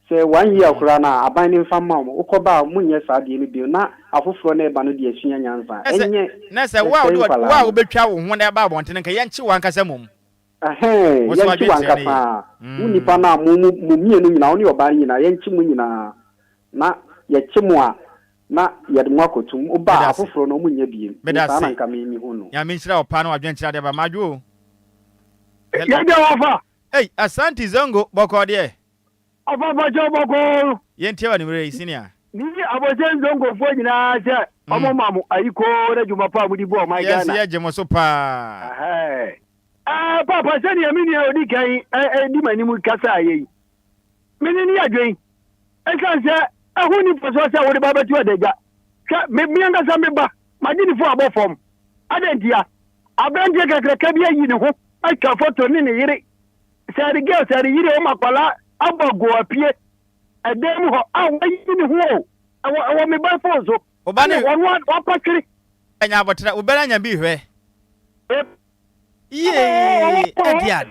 Speaker 15: say 1 year kura na aban ni mfa ma ukoba munye saa de ni bi na afoforo na eba no de asua nyanza enye
Speaker 1: na say wa obetwa wo ho na eba abonte nka yenchi wankasa mum
Speaker 15: yenchi wankasa unipa na mu mienu nyina oni oba nyina yenchi mu nyina na yechi mu a na yede mu akotum oba afoforo no munye bi saa na nka mi hu no
Speaker 1: ya menchira opa na wadwen chira de ba majo
Speaker 16: yede wafa
Speaker 1: asante zongo bokode
Speaker 16: Papa Joboko.
Speaker 1: Yentewa ni mure senior.
Speaker 16: Ni aboje zongo fo nyina se omo mamu ayiko na juma pa budi bo my Ghana.
Speaker 1: Yes, ye jemo so pa.
Speaker 16: Papa se ni amini odi kan di mani mu kasa yi. Mini ni adwen. E kan se ehuni poso se wo de baba tu odeja. Ka me anga sa me ba. Magini fo abofom. Adentia. Abenje kakra ka bi yi ne ho. Ai ka foto ni ne yire. say the girl say yiri o makwala abago apie edem ho awayi ni ho awo me ba phone so
Speaker 1: Obane
Speaker 16: one patri
Speaker 1: anya abotra obere anya bi hwe yeah edia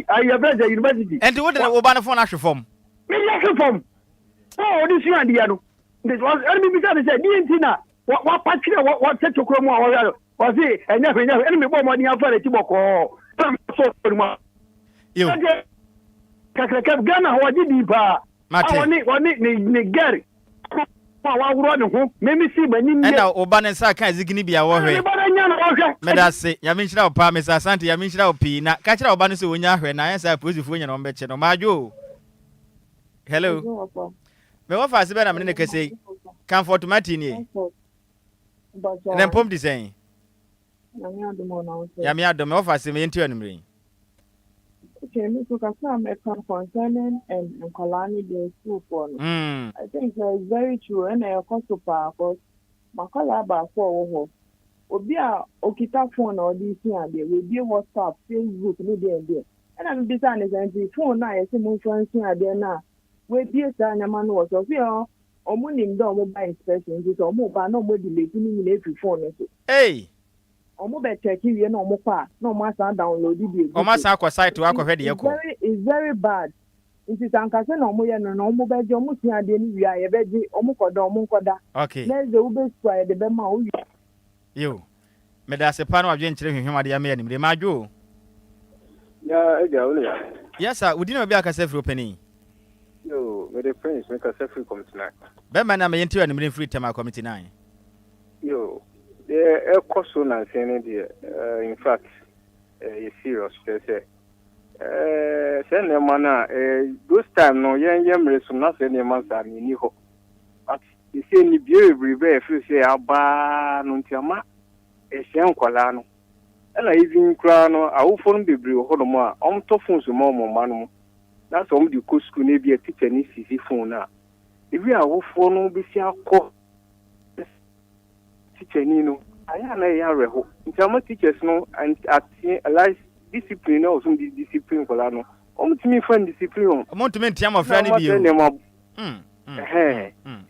Speaker 16: I have read the university
Speaker 1: and what the obane phone ahwe form
Speaker 16: me ya form oh this you and no this was enemy because say dintina what patri what set to kromo was it enya enemy bo mo ni afare ti boko
Speaker 1: yo
Speaker 16: kakaka Ghana ho di ba woni ni gari wa wuro ne ho memi si bani ni
Speaker 1: ena obane sa kan zigini bia wo hwe medase ya minchira opa mesa asante ya minchira opi na ka kira obane so wonya hwe na yensa posifu nya no mbeche no majo hello me wo fa se be na me ne kese comfort matini na pom design ya mi adom me wo fa se me yenti anumre.
Speaker 17: Okay, Mr. Kasam, concerning and Kolani the school for I think it's very true, and I also because my collab for Obia Okita phone or this year, there will be WhatsApp, Facebook, there. And I'm designing the phone now, I see more friends here there now. We be a man was of here, or morning door mobile inspection, or mobile, no more delay, every phone.
Speaker 1: Hey!
Speaker 17: Omo be check you no mo pa no mo san download the
Speaker 1: Omo san ko site wa ko hwe de yeko
Speaker 17: it's very bad it is ankase no mo ye no mo be je omo tia de ni wi aye be je omo koda omo koda
Speaker 1: okay
Speaker 17: let's the ube square de be ma o
Speaker 1: yo me da se pa no adwe nkyere hwehwe ade ya me animre ma adwo
Speaker 18: ya ega ole ya
Speaker 1: yes sir udina obi akase free opening
Speaker 18: yo me the prince me kase free committee 9
Speaker 1: be ma na me yenti animre free tema committee 9
Speaker 18: yo the cost na saying in fact is serious say na those time no yen resum na say man sa ni ho but you say ni be feel say aba no ntiama ehyen kwala no na even kra no awofo no bebre ho no a to phone so mo no na so di ko school na bi teacher ni sisi phone na ebi awofo no bi si akọ teacher ni no aya na ya reho ntama teachers no and at like discipline no some discipline kola no omutimi fan discipline
Speaker 1: omutimi ntiama fra ni bi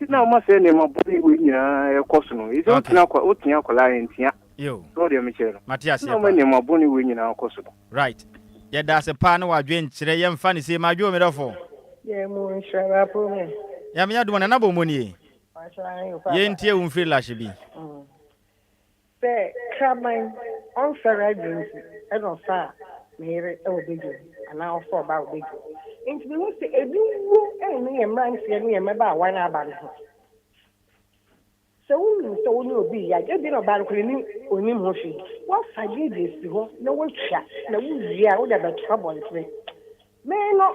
Speaker 18: na o ma se ne ma boni we nyina e koso no is o tina kwa o tia kola ntia
Speaker 1: yo
Speaker 18: so de me chere
Speaker 1: Matias
Speaker 18: na ma ne ma boni we nyina koso no
Speaker 1: right ye da se pa no wadwe nkyere ye mfa ne se ma dwo me dofo
Speaker 17: ye mu nhyira po me
Speaker 1: ya me adwo na bo moni ye ntie wo mfiri lashe bi
Speaker 17: say coming on Saturday and on Saturday mere e obejo ana ofo ba obejo into we say ebi wo e me e man se ne e me ba wa na ba no so we obi ya je bi no ba ko ni oni mo fi what side dey si ho na wo twa na wo ria wo da be trouble free me no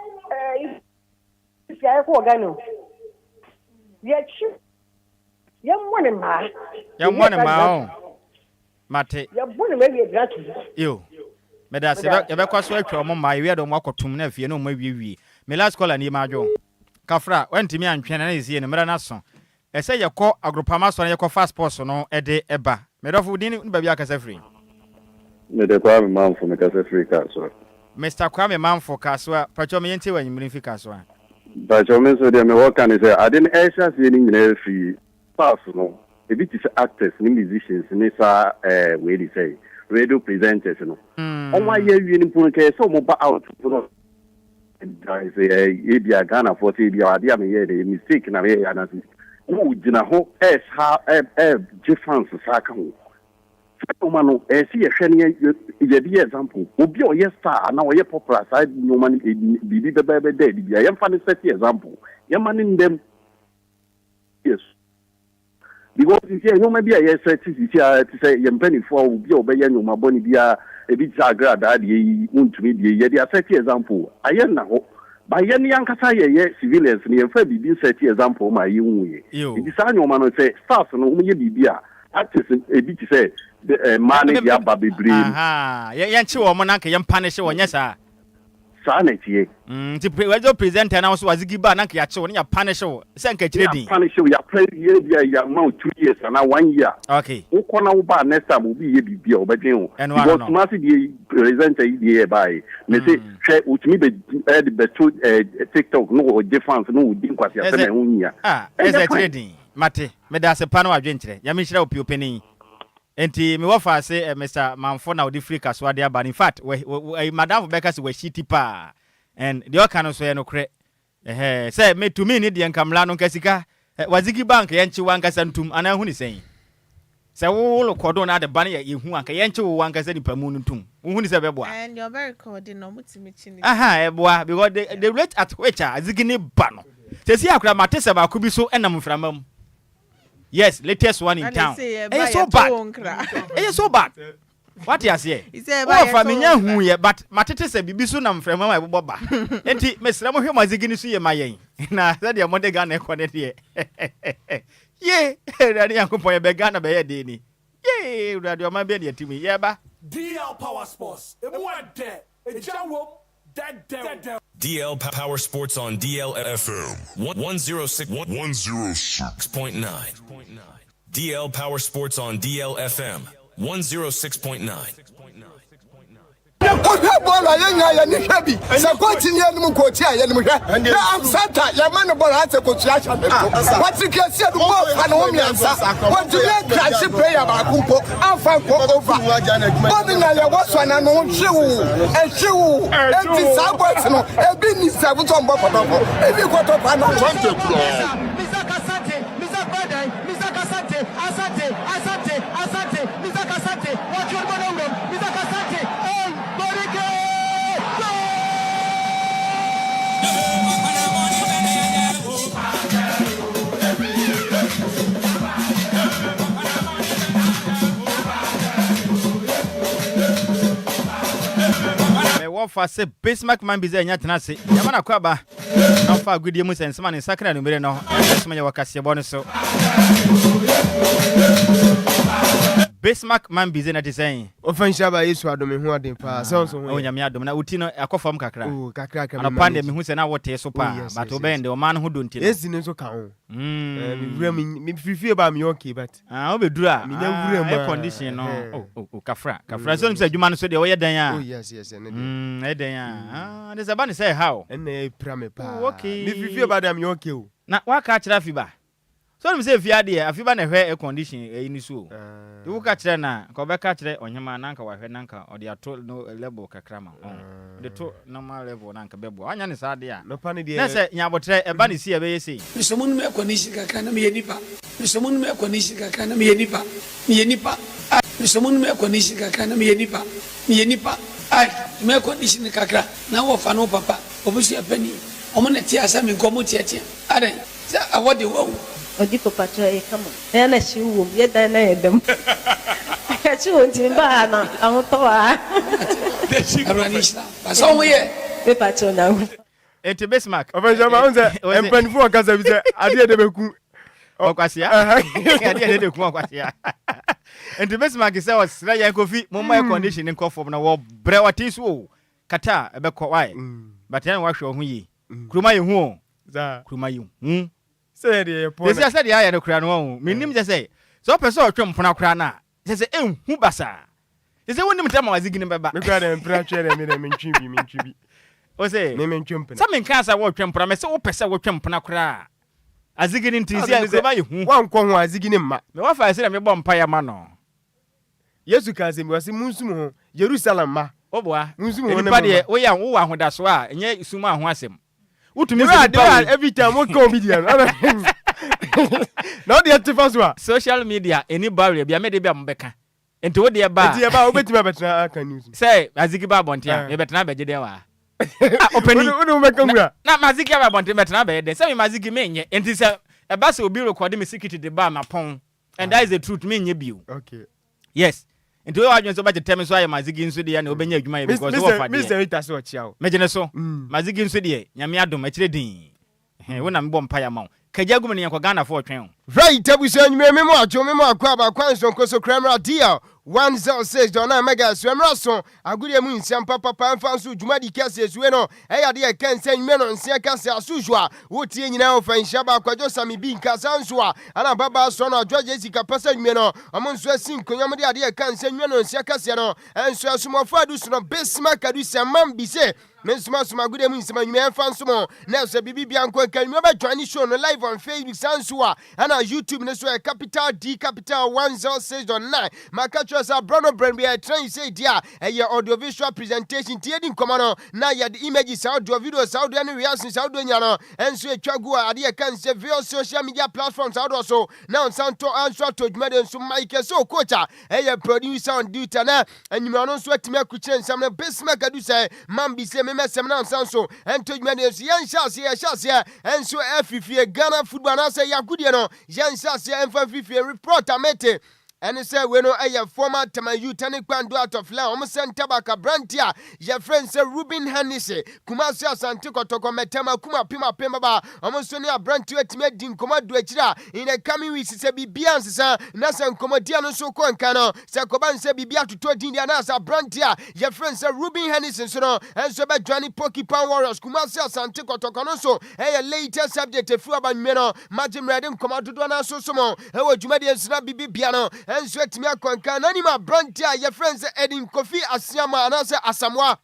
Speaker 17: if ya ko ga no ye chi ya mo ne ma
Speaker 1: mate
Speaker 17: ya bune me wie gratu
Speaker 1: yo me da se ya be kwaso atwa mo ma ye do mo akotum na afie no mo wie me last call ani ma adwo kafra wantimi antwe na ezie ne mera na so ese ye kɔ agropama so na ye kɔ fast post no e de eba me do fu din ba bia kasa free
Speaker 19: me de kwa me manfo me kasa free ka so
Speaker 1: Mr. Kwame manfo ka so pacho me yenti wa nyimri fi ka so
Speaker 19: pacho me so de me work and say adin asia se ni nyina fi pass no ebi ti actors ni musicians ni sa we dey say radio presenters no on why ye wi ni pun ke so mo ba out no guys ebi Ghana for say ebi ade am ye the mistake na ye na see wo gina ho ha difference sa ka ho so mano si ye hwe ni ye di example obi o ye star na o ye popular side no man bibi bebe dey bi ye mfa ni set example ye man ndem yes because if you maybe a set to say you penny for be obey you my boni bia e bi zagra da de untumi de ye dey set example ayen na ho ba ye ni ankasa ye civilians ni fa bibi set example ma ye nwuye it is anyo ma no say staff no ye bibi a artist e bi ti say manage ya babibri
Speaker 1: aha ye nchi wo mo na nka ye mpane hye wo nyesa
Speaker 19: Sana tie.
Speaker 1: The presenter now so Wazigiba na ya cho ya punish wo. Say nka chire din.
Speaker 19: Punish ya play ya amount 2 years and 1 year.
Speaker 1: Okay.
Speaker 19: Wo kona wo ba next time obi ye bibia obedwen wo. Because must the presenter here by. Me say share utimi be the TikTok no difference no din kwase ya na hunya.
Speaker 1: Is a trading. Mate, me da se pa na wadwenkyere. Ya me hira opi openi. Enti me wofa say Mr. Manfo na odi free kaswa de aba. In fact, Madam Becca say we shiti pa. And the okano so ye no kre. Say me to me ni de nkamla no nkasika. Wazigi bank ye nchi wankasa ntum ana hu ni sen. Say wo lo kodo na de ban ye hu anka ye nchi wo wankasa ni pamu ntum. Hu ni say beboa.
Speaker 2: And you're very coordinated no mutimi chini.
Speaker 1: Eboa because the rate at which azigi ni ba no. Say si akura matese ba kubi so enam mframam. Yes, latest one in town. It's so bad. It's so bad. What you say? Oh, family who ye, but matete se bibi so na mframa ma boba. Enti mesra mo hwe mazigini so ye mayen. Na said your mother Ghana connect here. Ye, Daddy Yankopon ye be Ghana be ye de ni. Ye, Daddy o ma be de timi ye ba.
Speaker 20: DL Power Sports. Emu ade. Ejawo.
Speaker 7: DL Power Sports on DLFM 106.9. DL Power Sports on DLFM 106.9.
Speaker 21: Bola yenya ya ni habi sa coach ni enu coach ya ni hwe na am santa ya man bola ha se coach ya cha what you can see the ball and home yansa what you crash player ba kumpo afa ko over body na ya waso na no hwewu ehwewu enti sa boys no e bi ni sa bu to mbo potopo e bi ko to pa na Mr. Kasate Mr. Badai Mr. Kasate Asante Mr. Kasate what you going on Mr. Kasate
Speaker 1: Wofa se Bismarck man bize nya tena se yamana kwaba na fa agudie mu sensema ne sakra numere no sema ya wakase bo ne so Bismarck man bize na design
Speaker 22: ofansha ba Yesu adome hu aden pa so
Speaker 1: o nyame adome na uti no akofam kakra
Speaker 22: o kakra
Speaker 1: ana pande me hu se na wote so pa but obende o man ho do nti
Speaker 22: esi ne so ka ho me wura me frifie ba me okay but
Speaker 1: obedura
Speaker 22: me nya wura ma
Speaker 1: air condition no kafra so se adwuma no so de wo ye dan a
Speaker 22: yes ne
Speaker 1: den a de zabani say how
Speaker 22: ene pra me pa
Speaker 1: okay
Speaker 22: me frifie ba da me okay o
Speaker 1: na waka kira fi ba so me say fiade afiba na hwe air condition ni so de wuka kire na ko be ka kire onyema nanka wa hwe nanka o de ato no level kakra ma de to normal level nanka bebo anya ne sa de a
Speaker 22: no pa ne de
Speaker 1: na say nyabotre e ba ne si e be yesi
Speaker 21: misomunu me condition kakra na me yenipa misomunu me condition kakra na me yenipa misomunu me condition kakra na me yenipa ai me condition kakra na wo fa no papa obusu apani omo na ti asa me nkomo tietia ade sa awode wo
Speaker 23: Odi papa try come on na shi wo ye dan na yedem ka chi won tin ba na ahun to wa
Speaker 21: aranishna ba so mo ye
Speaker 23: pe pacho na
Speaker 1: enti Bismarck
Speaker 22: ofenjama unze empanifo akaza bi se ade de beku
Speaker 1: okwasia ade de ku okwasia enti Bismarck say was ra yan kofi mo my condition in conform na wo bre watisu o kata ebe ko why but yan wa hwe ho yi kuruma ye hu o
Speaker 22: za
Speaker 1: kuruma yi
Speaker 22: say de pona
Speaker 1: they say ya no kura no minim je say so person otwem pona kura na say enhu basa say wonim tema wazigini beba
Speaker 22: me kura de mpra twere me de mentwibi
Speaker 1: o say
Speaker 22: me mentwempena
Speaker 1: some in cancer wo twempona me say wo pese wo twempona kura azigini ntinzi ya kuruma yi hu
Speaker 22: wankɔ ho azigini mma
Speaker 1: me wa fa say me bɔ mpa ya ma no
Speaker 22: Yesu ka se mi wase munsum ho Jerusalem ma
Speaker 1: oboa
Speaker 22: munsum ho
Speaker 1: nipa de wo ya wo ahodaso a enye suma ho asem utumi
Speaker 22: se nipa every time wo come media no dey tifaswa
Speaker 1: social media any barrier bia me de bia mbeka enti wo de ba
Speaker 22: wo betimi abetena aka news
Speaker 1: say azigi ba bontia me betena beje de wa openi
Speaker 22: wo meka ngura
Speaker 1: na mazigi ba bontia betena be de say me mazigi me nye enti say e ba se obi record me secret de ba ma pon and that is the truth me nye bio
Speaker 22: okay
Speaker 1: yes enti wo adwen so ba tell so aye mazigi nso de ya na obenya adwuma ye because wo fa de
Speaker 22: Mr. Rita so chia o
Speaker 1: mejene so mazigi nso de nyame adom akire din wo na me bɔ mpa ya ma kagya gum ne yakɔ Ghana fo twɛn
Speaker 22: right abusa nyume me mo adwo me mo akwa ba kwan so nkoso kramra dia
Speaker 3: 106 Donna Mega Swemraso, Agudia Moon, Papa Fansu, Jumadi Cassis, Bueno, Aya can send men on Siakasa Sujua, Wuti now for Nhyiraba Kwadwo Sammy being Kasansua, and Baba son of Adjoa Agyei Sikapa Meno, among Swessing, Konyamadi can send men on Siakasiano, and so some of Fadus no Bismarck, Adusa Mambise. Mensuma suma good evening sima nyume fan sumo na so bibi bianko kan nyume join show no live on Facebook Sansua and on YouTube no so capital D capital 106.9 makacho sa Bruno Brand we trying say dia e audio visual presentation tie din komano na ya the images audio video audio and reactions audio nyano enso etwagu ade kan say via social media platforms audio so now santo answer to jumade so Mike so coach e producer on duty na anyume no so atime akuche nsam na Bismarck adu say man bi say mesem na sanso ento dwumadensu yan hyase enso afifie Ghana football na say yakudie no yan hyase emfa fifie reporter mete and say we know a former Tamayu Tani Kwando out of La Omusen Tabaka Brantia, your friend say Ruben Hannise, Kumasi Asantiko Toko Metama Kuma Pima Pemba, Omosonia Brantia Timedin Commodua in the coming weeks, say Bianza, Nasan Comodiano Soko and Cano, Sakoban say Bibia to 20 Indianasa Brantia, your friend say Ruben Hannise, and so by Johnny Poki Pan Warriors, Kumasi Asantiko Tokonoso, a later subject of Fuaban Meno, Martin Redden Commodana Sosomo, Ewa Jumadian Snabi Biano. And sweat me a concan anima brantia, your friends Edin Kofi Asiama and answer Asamoah.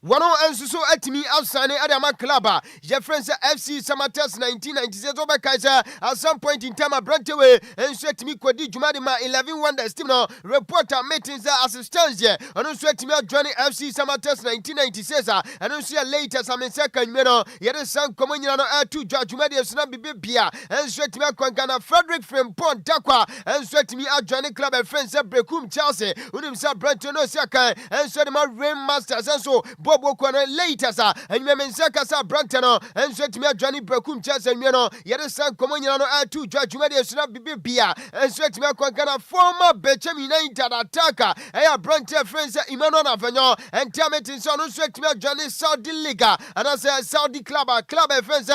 Speaker 3: One and so at me outside Adama Klaba, your friends FC Samatas 1996 over Kaiser at some point in time. I brought away and sweat me Kwadi Jumadima 11 wonders. Timno reporter meetings assistance here. And also sweat me Johnny FC Samatas 1996 and also later some second middle. Yet a son coming on to Judge Jumadia Snabi Bibia and sweat me a Kwankana Frederick from Pont Dakwa and sweat me at Johnny Club and friends at Brekum Chelsea, who himself Brenton Saka and sweat my Rain Masters and so. Bobo later, sir, and Memensaka Brantano, and sweat me Johnny Brekum Chelsea and Meno, yet a son coming on to Judge Jumadia Snabi Bibia and sweat me a Kwankana former Bechem United attacker, and Branta friends Emmanuel Avignon and Tametin Son, sweat me Johnny Saudi Liga, and I say Saudi Club friends.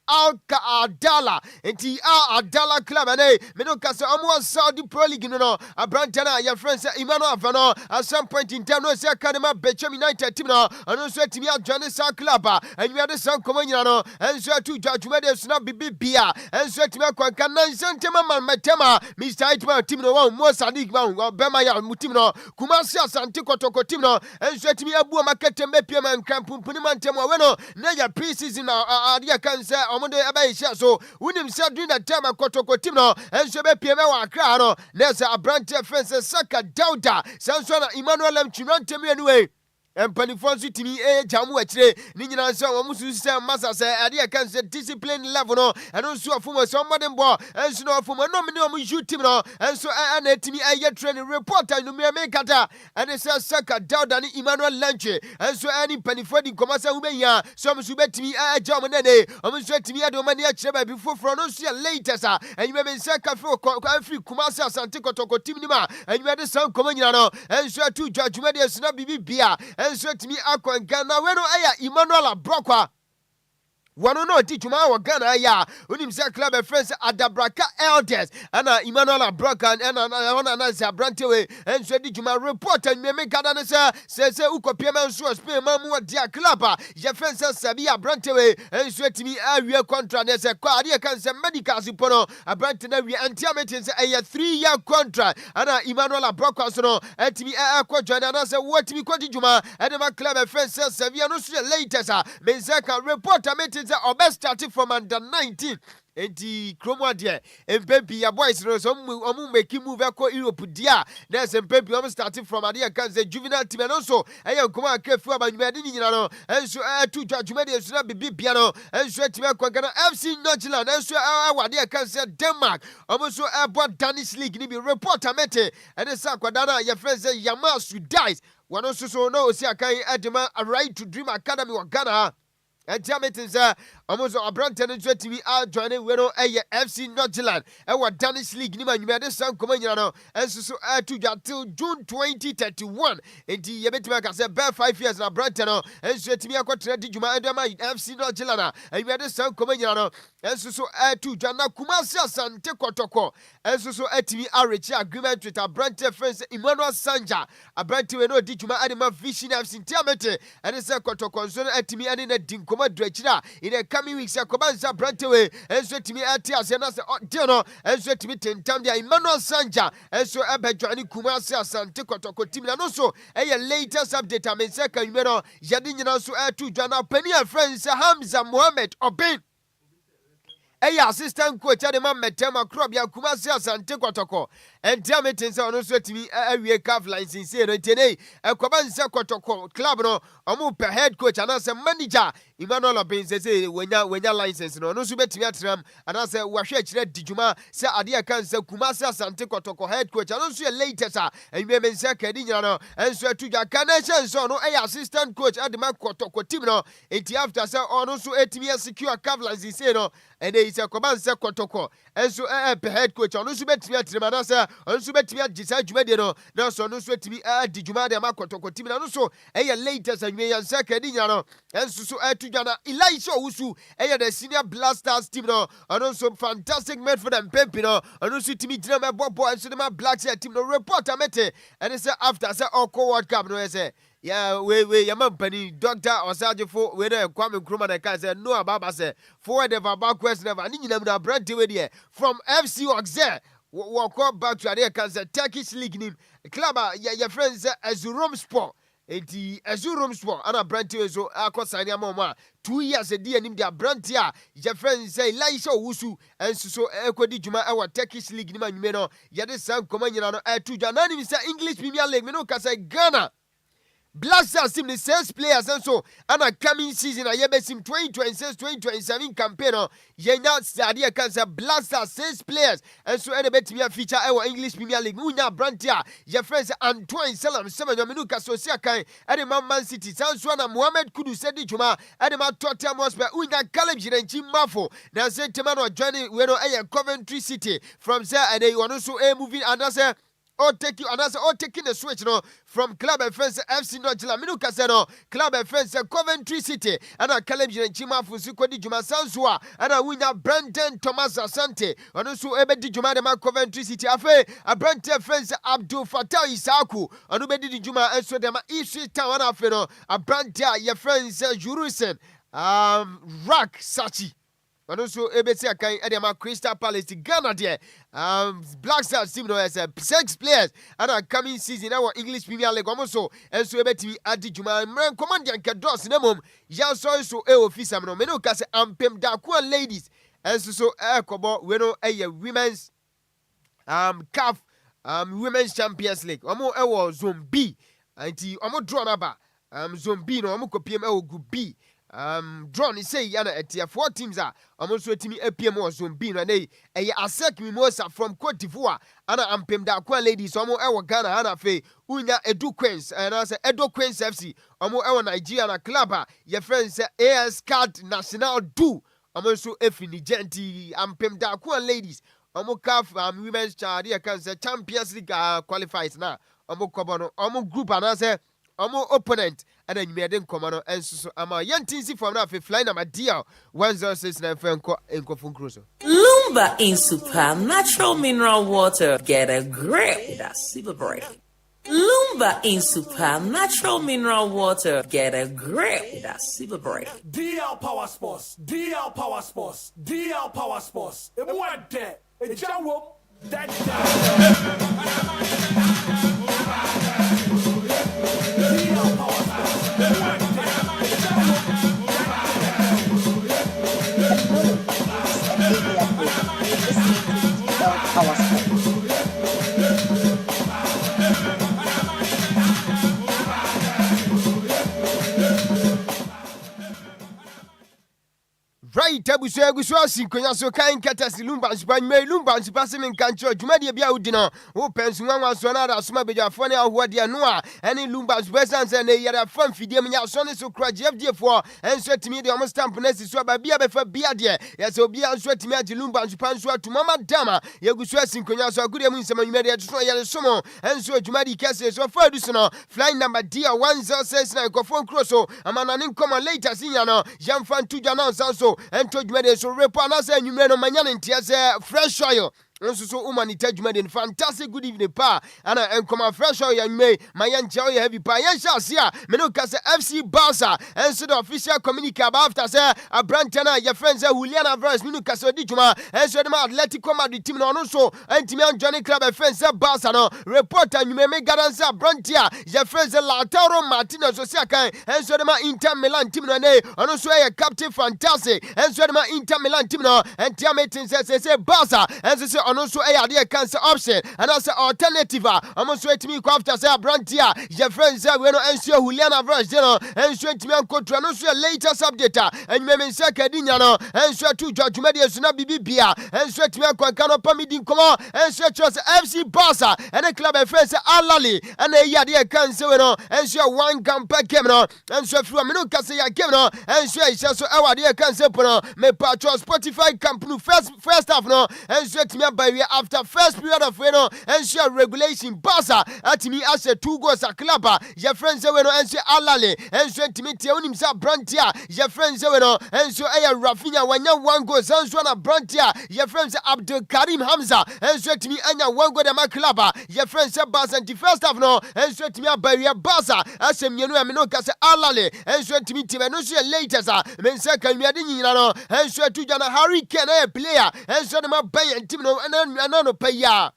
Speaker 3: Adala, enti Adala Club, and Menokasa Amwa Saudi Pro League, no, a Brantana, your friends Emmanuel Avano, at some point in time, no, say Academy Bechem United team, and also to me at Johnny's Club, and you had the San Communiano, and so to Judge Medias not be Bia, and so to me at Kwankana, Santema, Matema, Mr. Itma, Timno, Mosadik, Bemaya, Mutimno, Kumasia, Santiko Toko Timno, and so to me at Buamakete Mepiam and Campum Punimantemo, Weno, Naya pieces in our idea can say. Omonde abaisha so unim say during that time akotoko team no enso be pie me wa kra no nesa abrante fence Saka Dauda sanso na Emmanuel Mchunante me anyway Empanifon su timi jamu achire ni nyina nso wo musu se masa se ade kan se discipline level no eno nso afumo so modern boy enso no afumo no me no mu shoot team no enso na timi training reporter no me kata ene se Saka Dauda ni Emmanuel Lanche enso ani panifon di komasa hu beya so musu betimi jamu nene o musu timi ade o mani achire ba bi foforo no so later sa enyu me se kafe free kumasa asante kotoko team ni ma enyu de san komanyina no enso tu judgment de sna bibia enso timi akwa Ghana we no aya Emmanuel Brokwa Wano no tichuma wa Ghana ya unimsa club friends Adabraka Elders ana Emmanuel Broka ana na za Brantewe enso tichuma report and me kada na se ukopia manso Spain mamu dia club ya friends Sabia Brantewe enso timi awie contract na se kwa ade kan se medical sipono Abrante na wi antiamete se a 3-year contract ana Emmanuel Broka so no etimi akwa join na se wotimi kwati juma edema club friends Sabia no so latest menzaka report amete starting from under 19 enti kromo de empempi ya boys no so omu make move akọ Europe dia na se empempi omu starting from ade kan se juvenile team no so eya nkoma akafu abanyumade ni nyina no enso tu judgment de so na bibia no enso team akọ Ghana FC Nottingham enso awade kan se Denmark omu so abo Danish League ni bi reporter mete ene sa kwadana ya friends Yamal Sudais wano so no si akai edema a right to dream academy wa Ghana and Jametin almost a Branton and Timi are joining Wero FC Notland. And Danish League Nima, you made a sound command, and so to till June 2031. And the Yebetimaka said, bear 5 years now, Branton, and so Timia Quatrati Juma FC Notland, and you made a sound command, and so to Jana Kumasa San Tekotoko, and so Timi Arichi agreement with a Branton friends Emmanuel Sanja, a Branton no Dijuma Adama Vision FC Tiamete, and it's a Kotoko, so Timi and in a Dinkoma Dredgina in the coming weeks, a Kobanza Brantewe, and so Timi Atias, and as a Dino, and so Timi Tentamia Emmanuel Sanja, and so Abajani Kumasa San Tekotoko Tim, and also a latest update. I mean, second, Jadina so to Jana Penny and friends Hamza Mohammed Obin. Assistant coach Adema Metema Krobia Kumasi Asante Kotoko and Diametins on also to me a calf lines in Sierra today a Kobanza Kotoko club no Omu per head coach and as a manager Emmanuel Obin says when your license no subet me and as a Washech Dijuma say Adia Cancer Kumasi Asante Kotoko head coach and also a latest and women Sakadino and so to your connection so no assistant coach Adema Kotoko Timno it after say on also 8 years secure calf lines in Sierra and it's a Kobanza Kotoko and so head coach on also bet me at Manasa on so bet me at Jisa Jumedino now so no sweat me at Dijuma de Makotoko Tim and also a latest and me and Sakadino and so to Jana Elisha Usu the senior blasters team no and also fantastic Medford and Pempino and also to me Drama Bobo and Cinema Black team no reporter mete and it's after say all World Cup no say yeah, we Yampani, Doctor or Sergeant for whether Kwame Nkrumah and Kai said no about say forward of our quest never need them to brand to from FC Oxe. Walk up back to their cancer Turkish League name club your friends Azurum Sport. Eti Azurum Sport and a brand to so Akosania Mama 2 years a day and their brand here. Your friends say Laisha Wusu and so Equity Juma our Turkish League name and Meno Yadis Command to Janani English Premier League Meno say Ghana. Blasters team the sales players and so and a coming season a yebesim 2026-2027 campaign yenya Sadia Cancer Blasters sales players and so any bet me feature our English Premier League unya brantia your friends Antoine Salam 7 minuka sosia kai and Man City Sanswana Mohamed Kudu Sedi Juma and Tottenham Hotspur unya Caleb Jirenchi Mafo na say Temano joining wero Coventry City from there and they also moving and that's taking the switch no from club and friends FC Notila Minuka Seno club and friends Coventry City and a Caleb Chima Fusikodi Juma Sansua and a winner Brandon Thomas Asante and also Ebedi Juma de Coventry City Afe a Brandon friends Abdul Fatah Isaku and Ubedi Juma and so them Isi Town Afeno a Brandia your friends Jurusen Rack Sachi. And also, ABC Akai Edema Crystal Palace Ghana there. Black Stars team no has 6 players and a coming season our English Premier League also. And so ebeti adi Juma man command yan kados nemom. Ya so officer no meno kase ampem da kwa ladies. And so kobo we no women's CAF Women's Champions League. Omo zone B. Anti omo draw naba. Zone B no omo kopiem group B. Draw ni say yana etia 4 teams are almost waiting APM or zone B and a asek mimosa from Cote d'Ivoire ana ampem da kwa ladies omo ewo Ghana ana fe unya Edu Queens and as Edo Queens FC omo ewo Nigeria na club your friends AS Card National do omo so efini genti ampem da kwa ladies omo CAF Women's Champions League qualifies na omo kobono omo group and say omo opponent and then you made them come on and so ama yantinsi from na flying am deal 1069 enko fun cruise.
Speaker 4: Lumba in super natural mineral water. Get a grip with a super break. Lumba in super natural mineral water. Get a grip with a super break.
Speaker 20: DL Power Sports. DL Power Sports. DL Power Sports. E mo ade. E jawo. That
Speaker 3: Right tabuso aguso sinkonya so kan katasi Lumba nsupa me Lumba nsupa se men kancho dwumade bia wodi no wo pensu nwanwa so na da soma bedwafo ne ahoɔde no a ɛne Lumba nsupa sanse ne yara fam fidie mnya so ne so kra GFD4 enso timi de omo stamp na si so ba bia be fa bia de yɛsɛ obi anso timi agi Lumba nsupa nso atumama dama yeguso sinkonya so agure mu nsɛm nwumade ɛto yɛle somo enso dwumade kɛse so fa du so no flying number D1069 kofon kroso amana ne nkɔmɔ later sinya no yamfa ntudwa na nsanso ento dwumade so repo anasa nwumre no manya ne ntia sɛ fresh oil nso so umanita dwumade fantastic good evening pa ana enkoma fresh oil yanwe mayan chao ya heavy pa yan shasia meno ka se FC Barca enso the official communique about after say abrantana your friends Julian Alvarez meno ka se odi dwuma enso de Atletico Madrid team no no so entimi an Johnny Club friends Barca no reporter nwume me garansa abrantia your friends Lautaro Martinez so sia kan enso de Inter Milan team no ne ono so ya captain fantastic enso de Inter Milan team no entia meeting say Barca enso so ono so ade cancer option and also alternative amo so etimi ko after say abrantia your friends say we no ensure Julian Alvarez no ensure etimi an control no so latest update and me say kadinya no ensure to dwumade so na bibia ensure etimi an kan no pamidi nkomo ensure trust FC Barca and the club friends Alali and ade cancer we no ensure one camper game no ensure free me no kase ya game no ensure is so ade cancer no me patro Spotify company first half no ensure etimi by after first period of ensure regulation Barca atimi as 2 goals a club your friends say we no ensure Alale ensure timiti unim sa brantia your friends say we no ensure Rafinha wanya 1 goal ensure na brantia your friends say Abdul Karim Hamza ensure timi anya 1 goal dem club your friends say Barca the first half no ensure timi by Barca asemienu am no ka say Alale ensure timiti no so latest men say kan mi ade nyina no ensure tu jana Harry Kane player ensure ma bayan team no no paya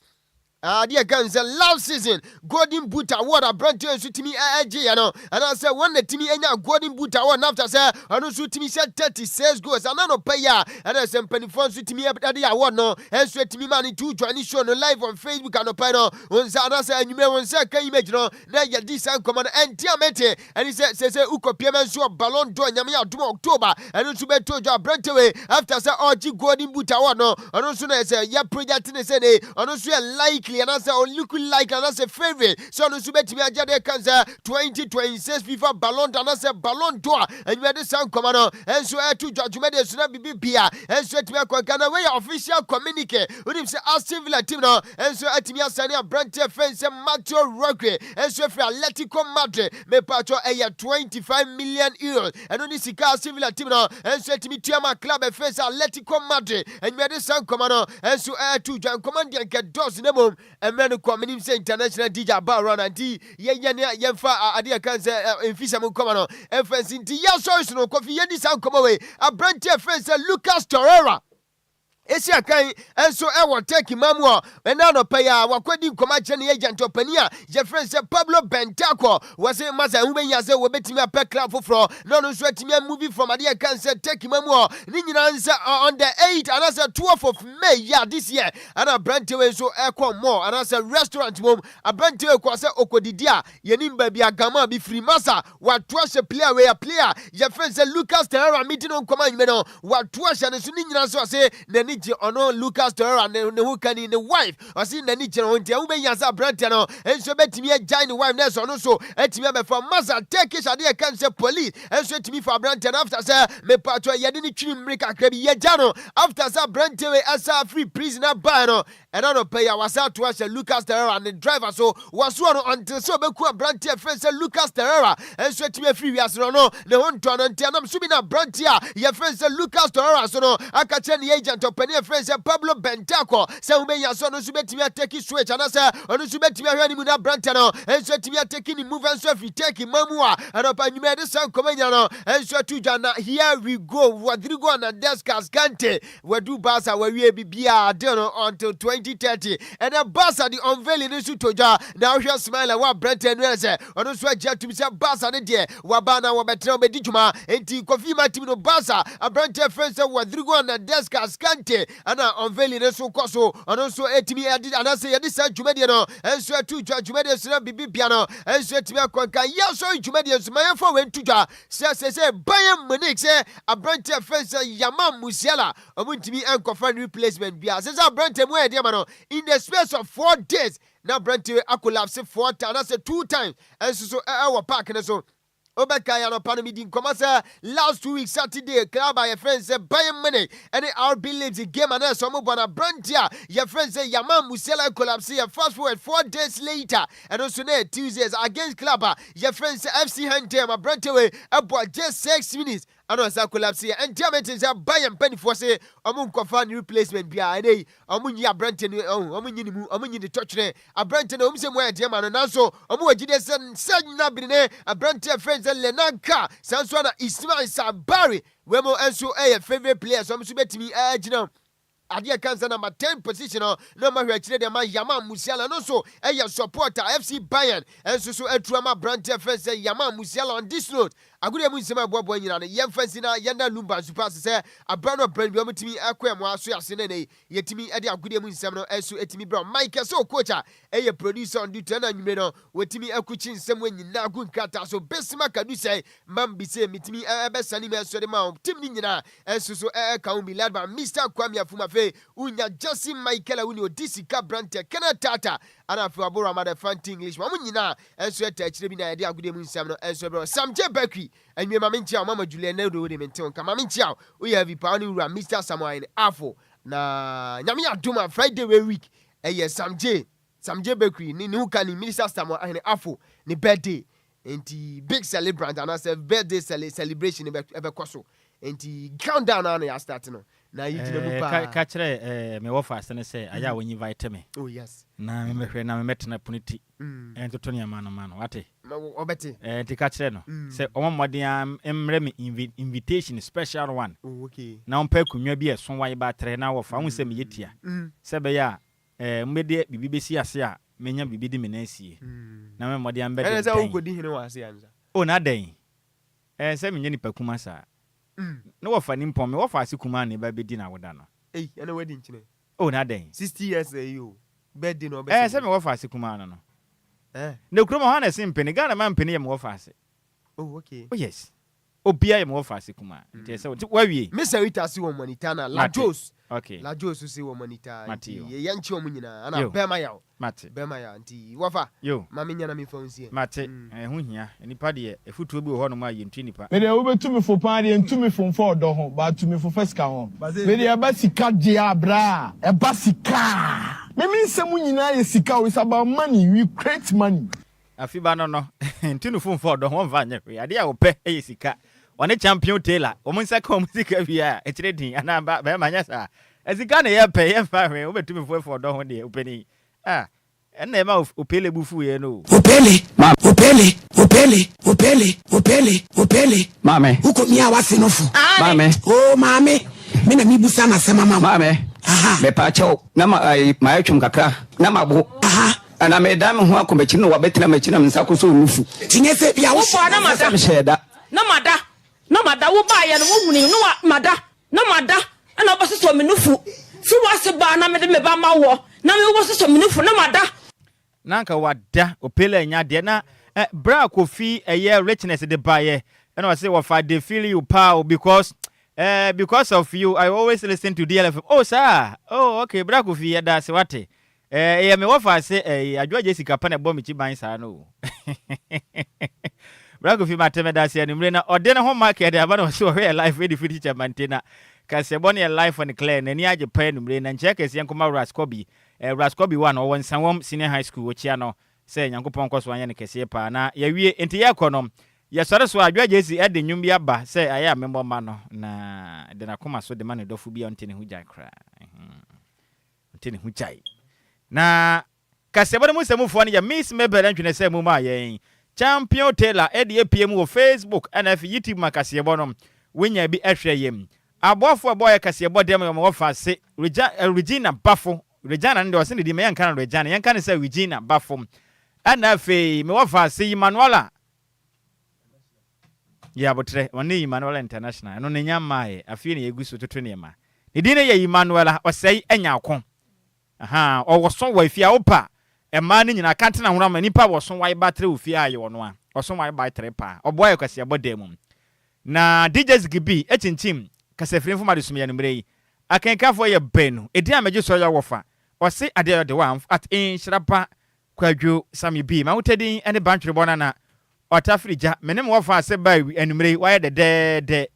Speaker 3: dear guns last season golden boot award abrantia so timi agye no and I say when the timi enya golden boot award after say ono so timi say 36 goals and no paya and I say penifon so timi ade award no and so timi man to join show no live on Facebook and pay no on say and say anyume won say kan image no na ya this and come and diamete and he say ukopia man so ballon d'or nyame ya dum October and so be to jo abrantia we after say oji golden boot award no ono so na say ya project ne say ne ono so like and I say look like and I say favorite so no subet me ajade cancer 2026 FIFA Ballon d'Or and I say Ballon d'Or and you this sound command and so to judgment is na bibia and so to me Ghana way official communique we say Aston Villa team no and so at me asani Abrante fence Matteo Roque and so for Atletico Madrid me patro 25 million euros and only sika Aston Villa team no and so to me Tiama club fence Atletico Madrid and you this sound command and so to join command get dos nemo men coming say international DJ Baron and yemfa ade kan say enfisa mo come no enfensi nti ya so no kofi yedi san come away Abrante friend Lucas Torreira esi akan enso ewo take mamu ena no paya wakwadi nkoma chene agent opania je friend say Pablo Bentaco was say masa ubenya say we betimi apɛ club foforo no no so atimi movie from ade kan say take mamu ni nyina nsa on the 8th and as 12th of May yeah this year and Abrante we so ekɔ more and as restaurant mom Abrante we ko say okodidia yenim ba bia gama bi free masa what was a player we a player je friend say Lucas Torreira meeting on command me no what was and so ni nyina so say nani ono Lucas Torreira ne who can in the wife or see nani jero ntia ube yansa Abrante no enso betimi agya ni wife na so no so etimi be for masa take ade kan say police enso etimi for Abrante after say me patro yede ni twiri mrika kra bi yagya no after say Abrante we asa free prisoner buy no and no pay wasa to us Lucas Torreira and the driver so was one until so be ku Abrante friend say Lucas Torreira enso etimi free we aso no ne ho nto no ntia nam so bi na Abrante ya friend say Lucas Torreira so no aka che ne agent opani friend say Pablo Bentaco say umenya so no so betimi take switch and say ono so betimi ahwe ni mu na Abrante no enso etimi take ni move and so fi take mamua and opanyume de san komenya no enso tu jana here we go Rodrigo and Descas Gante we do Barca we bibia de no until 2030 and then Barca the unveiling is toja now we smile wa Brenton Wese ono so agya tumi say Barca ne de wa ba na wa betra be dijuma enti Kofi ma team no Barca a Brenton friends wa Rodrigo na Deska Skante ana unveiling so koso ono so etimi adi ana say yedi sa dwumade no enso atu dwumade so na bibia no enso etimi akwanka ya so dwumade so ma for wen tudwa say Bayern Munich say a Brenton friends Yaman Musiala omuntimi enkofa replacement bia say Brenton we de ma no in the space of 4 days now Brenton a collapse 4 times that's 2 times enso so our park na so Obeka ya no panomi din komasa last 2 weeks Saturday club by your friends say Bayern Munich and RB Leipzig game and so mo bona Brantia your friends say Yaman Musiala collapse ya fast forward 4 days later and also Tuesdays against club your friends say FC Hantem Brantia we about just 6 minutes and also collapse here and diamond is a Bayern penny for say omun kofa replacement bia and omun ya Brantia omun yinimu omun yini touch ne a Brantia no mse mo ya diamond na so omun agide sen na bi ne a Brantia friends Lenanka Sanswana Ismail Sabari wemo enso favorite player so mso betimi agina Adia Kansa number 10 position no ma hwachire de ma Yaman Musiala no so supporter FC Bayern enso so etuama Brantia friends Yaman Musiala on this note agudi mu nsema bobo nyina ne yemfansi na yenda Lumba super se abrano brand bi omtimi akwam aso ase ne yetimi ede agudi mu nsem no enso etimi bro Mike so coacher producer on duty na nwumre no wetimi akuchi nsem nyina agu nkata so besima kadu sei mambi se mitimi ebesani me so de ma tim ni nyina enso so ka umbi led by Mr. Kwame Afuma fe unya Jesse Michael uni odisika Brantia Kena Tata ana fi aboro amade fanti English ma nyina enso etachire bi na ede agudi mu nsem no enso bro Samje Bakri and me mama ntia mama Julia na do de mention ka mama ntia we have pa ni ura Mr. Samuel Afo na nyame adoma Friday week Samje Bakri ni nuka ni Mr. Samuel Afo ni birthday enti big celebrant and as a birthday celebration ebe kwaso enti countdown na ya start no na yigina mu pa
Speaker 1: ka kire me wo fast ne say aya won invite me
Speaker 3: oh yes
Speaker 1: na me mehwe na me metena puniti ento to ne mano wate
Speaker 3: obeti
Speaker 1: enti ka kire no say omoden emre me invitation special one
Speaker 3: oh okay
Speaker 1: na ompa kunwa bi eso wan ba tre na wo fa hu say me yetia say be ya mbede bibi besi ase a menya bibi di me na asie na me moden ambede
Speaker 3: ene say wo kodi hene wa ase anza
Speaker 1: o na den say me nyani pakuma sa no wo fa ni mpom me wo fa ase kuma na ba bedi na woda no
Speaker 3: ene wedding chine
Speaker 1: o na den
Speaker 3: 60 years you birthday no be
Speaker 1: say me wo fa ase kuma no ne kuro mo ha na simpeni Ghana man peni ye me wo fa ase
Speaker 3: oh okay
Speaker 1: oh yes obia ye me wo fa ase kuma nti say wa wie
Speaker 3: Mr. Rita si wo monitana la Jos
Speaker 1: okay
Speaker 3: la Jos si wo monita ye yanchi wo nyina ana bema yawo
Speaker 1: mate
Speaker 3: bema ya nti wafa mama nya na me phone sie
Speaker 1: mate hu hia nipa de efutuo bi wo ho no ma ye ntwi nipa
Speaker 5: me de wo betumi fo pan de ntumi fo mfo odo ho ba tumi fo fasika ho me de ba sika de abra e ba sika me nsem nyina ye sika we about money we create money
Speaker 1: afi ba no ntinu fo mfo odo ho mva nya we ade a wo pe e sika one champion tailor o mun saka o musika bia e kire din ana ba manya sa ezika na ye pe ye fa hwe o betumi fo odo ho de openi ene ma opele bufu ye no
Speaker 21: opele mame uko mia wase no fu mame oh mame me na mi busa na sema mame me pa chao na ma atwum kakra na mabu ana me dam ho akomachi no wabetina machi na nsa ko so nufu tinye se bia wo fa na mada na mada wo ba ye no wo huni no mada na mada ana obaso so me nufu fi wase ba na me de me ba ma wo na me wo so me nufu na mada
Speaker 1: nanka wada opele nya de na bra Kofi richness de baye and I say what they feel you power because of you I always listen to DLFM oh sir oh okay bra Kofi da se wate me what I say Adjoa Agyei Sikapa na bomb chi ban sa no bra Kofi mateme da se anumre na ode na ho market de aba no so we life we the future maintainer kase bone life on clear na ni age pa anumre na nche kase yankoma Raskobi one or one sanwom senior high school which no say Yankopon koso anya ne kese pa na ya wie enti ya konom ya sore so Adjoa Agyei e de nwum bi aba say aya member ma no na de na koma so de ma ne dofu bi ontene hu jai kra ontene hu jai na kase bone musemufo ne ya miss mebere ntwene say mu ma yen champion tailor e de apm wo Facebook and if YouTube makase bonom wenya bi ehwe yem abofo boy kase bodem yo mo fa se Regina Bafo Regina ndo se ne di me yanka Regina yanka ne se Regina bafom ana afi me wafa se Emmanuela ya botre woni Emmanuela International no ne nyamae afi ne yeguso toto ne ma ne di ne ye Emmanuela osei anya akon aha owoso wa afi a opa ema ne nyina kante na hona ma nipa woso wa batre ofi aye wono a oso wa batre pa oboa yakwase abodam na DJs gibi echinchim kasefrin fuma de sumya no mrei akenkafo ye benu edi ameje so ya wofa ose ade de one at Nhyiraba Kwadwo Sammy B ma wotedin ene bantwe bona na otafrija menem wofa ase ba enumrei wa de de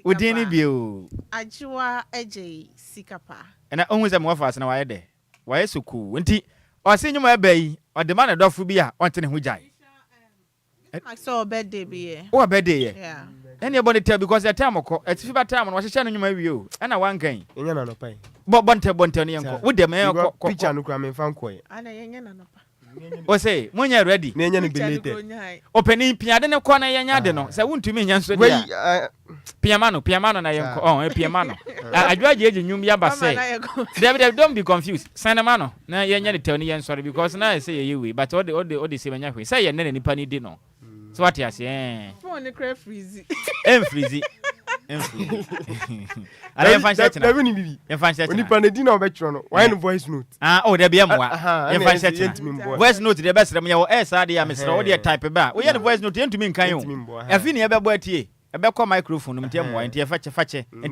Speaker 1: udini bio
Speaker 2: Adjoa Agyei Sikapa
Speaker 1: ena ohun se mo wofa ase na wa de wa yesuku nti ose nyuma ebe yi ode ma na dofo bi a ontene hu jai
Speaker 2: I saw a birthday be here.
Speaker 1: Oh, a birthday,
Speaker 2: yeah.
Speaker 1: Anybody tell because the time it's fever time and was shining my view. And I one game.
Speaker 3: In your pay.
Speaker 1: But Bonte, with the mayor picture no cram in Fanquay.
Speaker 2: And I
Speaker 1: O say, when you're ready,
Speaker 3: Nany belated.
Speaker 1: Opening Piadeno corner Yanadeno, so won't to me, Yansu. Piamano, na yanko. Oh, Piamano. I drive you, Yumba say. David, don't be confused. Sanamano, now you're telling you, sorry, because now I say you, but all the same Yahu. Say, and then any penny dinner. So what you say?
Speaker 2: Phone the crab freezy.
Speaker 1: Freezy. I am fine setting. I'm fine setting.
Speaker 3: When you pan a dinner veteran, why no voice note?
Speaker 1: Oh, there be a more. I'm fine setting. Voice note the best of your SRD, Mr. Odia type about. We had a voice note to me, can you? I've been ever bought here. A better microphone, and tell me, and tear fetch, and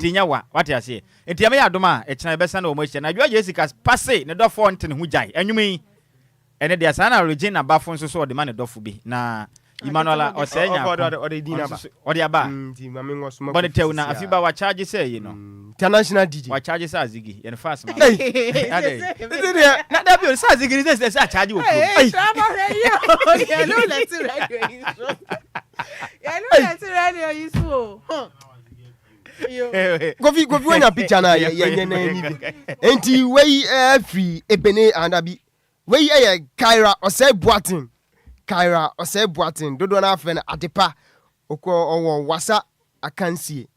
Speaker 1: Tinyawa, what I say. And tell me, Adoma, it's my best no motion. I do Jessica's passe, the door fountain who die, and you mean. And there's an Regina Baffon so the man a dofubi. Na. Emmanuela or say or the dinner or the aba. But the tell now, if you buy what charges say, you know.
Speaker 3: International DJ.
Speaker 1: What charges are Ziggy and fast. Not that be a Ziggy, this I charge you.
Speaker 3: Go when a picture now, ain't you way free, Ebene and Abi. Way a Kyra or say Boatin. Kyra or say Boatin, do not have an adepa or wasa I can see.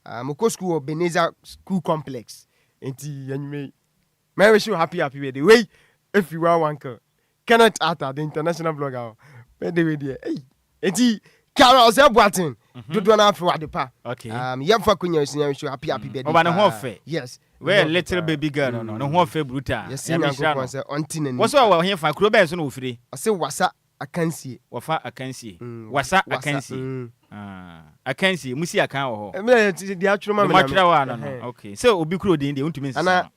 Speaker 3: Moko school or Beneza school complex. Ain't you may Mary show happy with the way if you are one cannot utter the international blogger. By the way, dear, ain't he Kyra or say Boatin, do not have for adepa.
Speaker 1: Okay,
Speaker 3: young for Kunya show happy birthday.
Speaker 1: Oh, but
Speaker 3: yes.
Speaker 1: Well, little baby girl, no one fair bruta.
Speaker 3: Yes, on
Speaker 1: what's all here for Crobes no free.
Speaker 3: I say wasa I can see.
Speaker 1: Wafa I can see. Wasa I can see. I can see. Musi I can.
Speaker 3: The actual man.
Speaker 1: Okay. So obi kro dey want to mean.
Speaker 3: Ana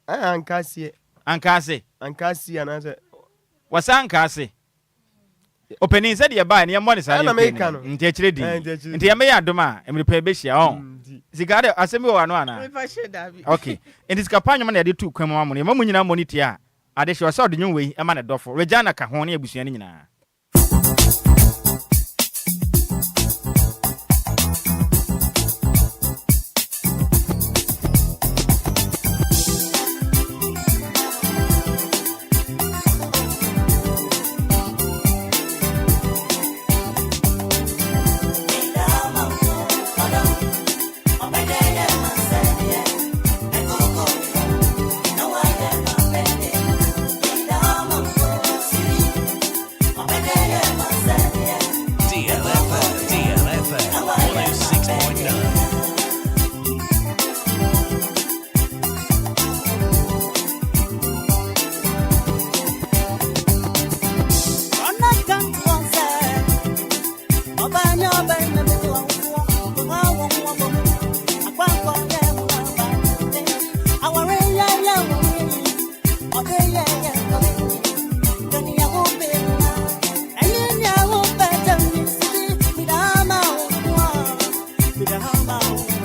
Speaker 3: ankase. Ankase anase.
Speaker 1: Wasa ankase. Opening said you buy near money say.
Speaker 3: Na make no.
Speaker 1: Nti akire di. Nti ya me ya adoma emre pa be hia on. Sigade asemi wo ano ana. Okay. Nti skapanya man ya dey tu kwam amu ne mamu nyina money tia. Ade hwe so de nwu we e ma ne dofo. Regina ka ho ne abusua ni nyina.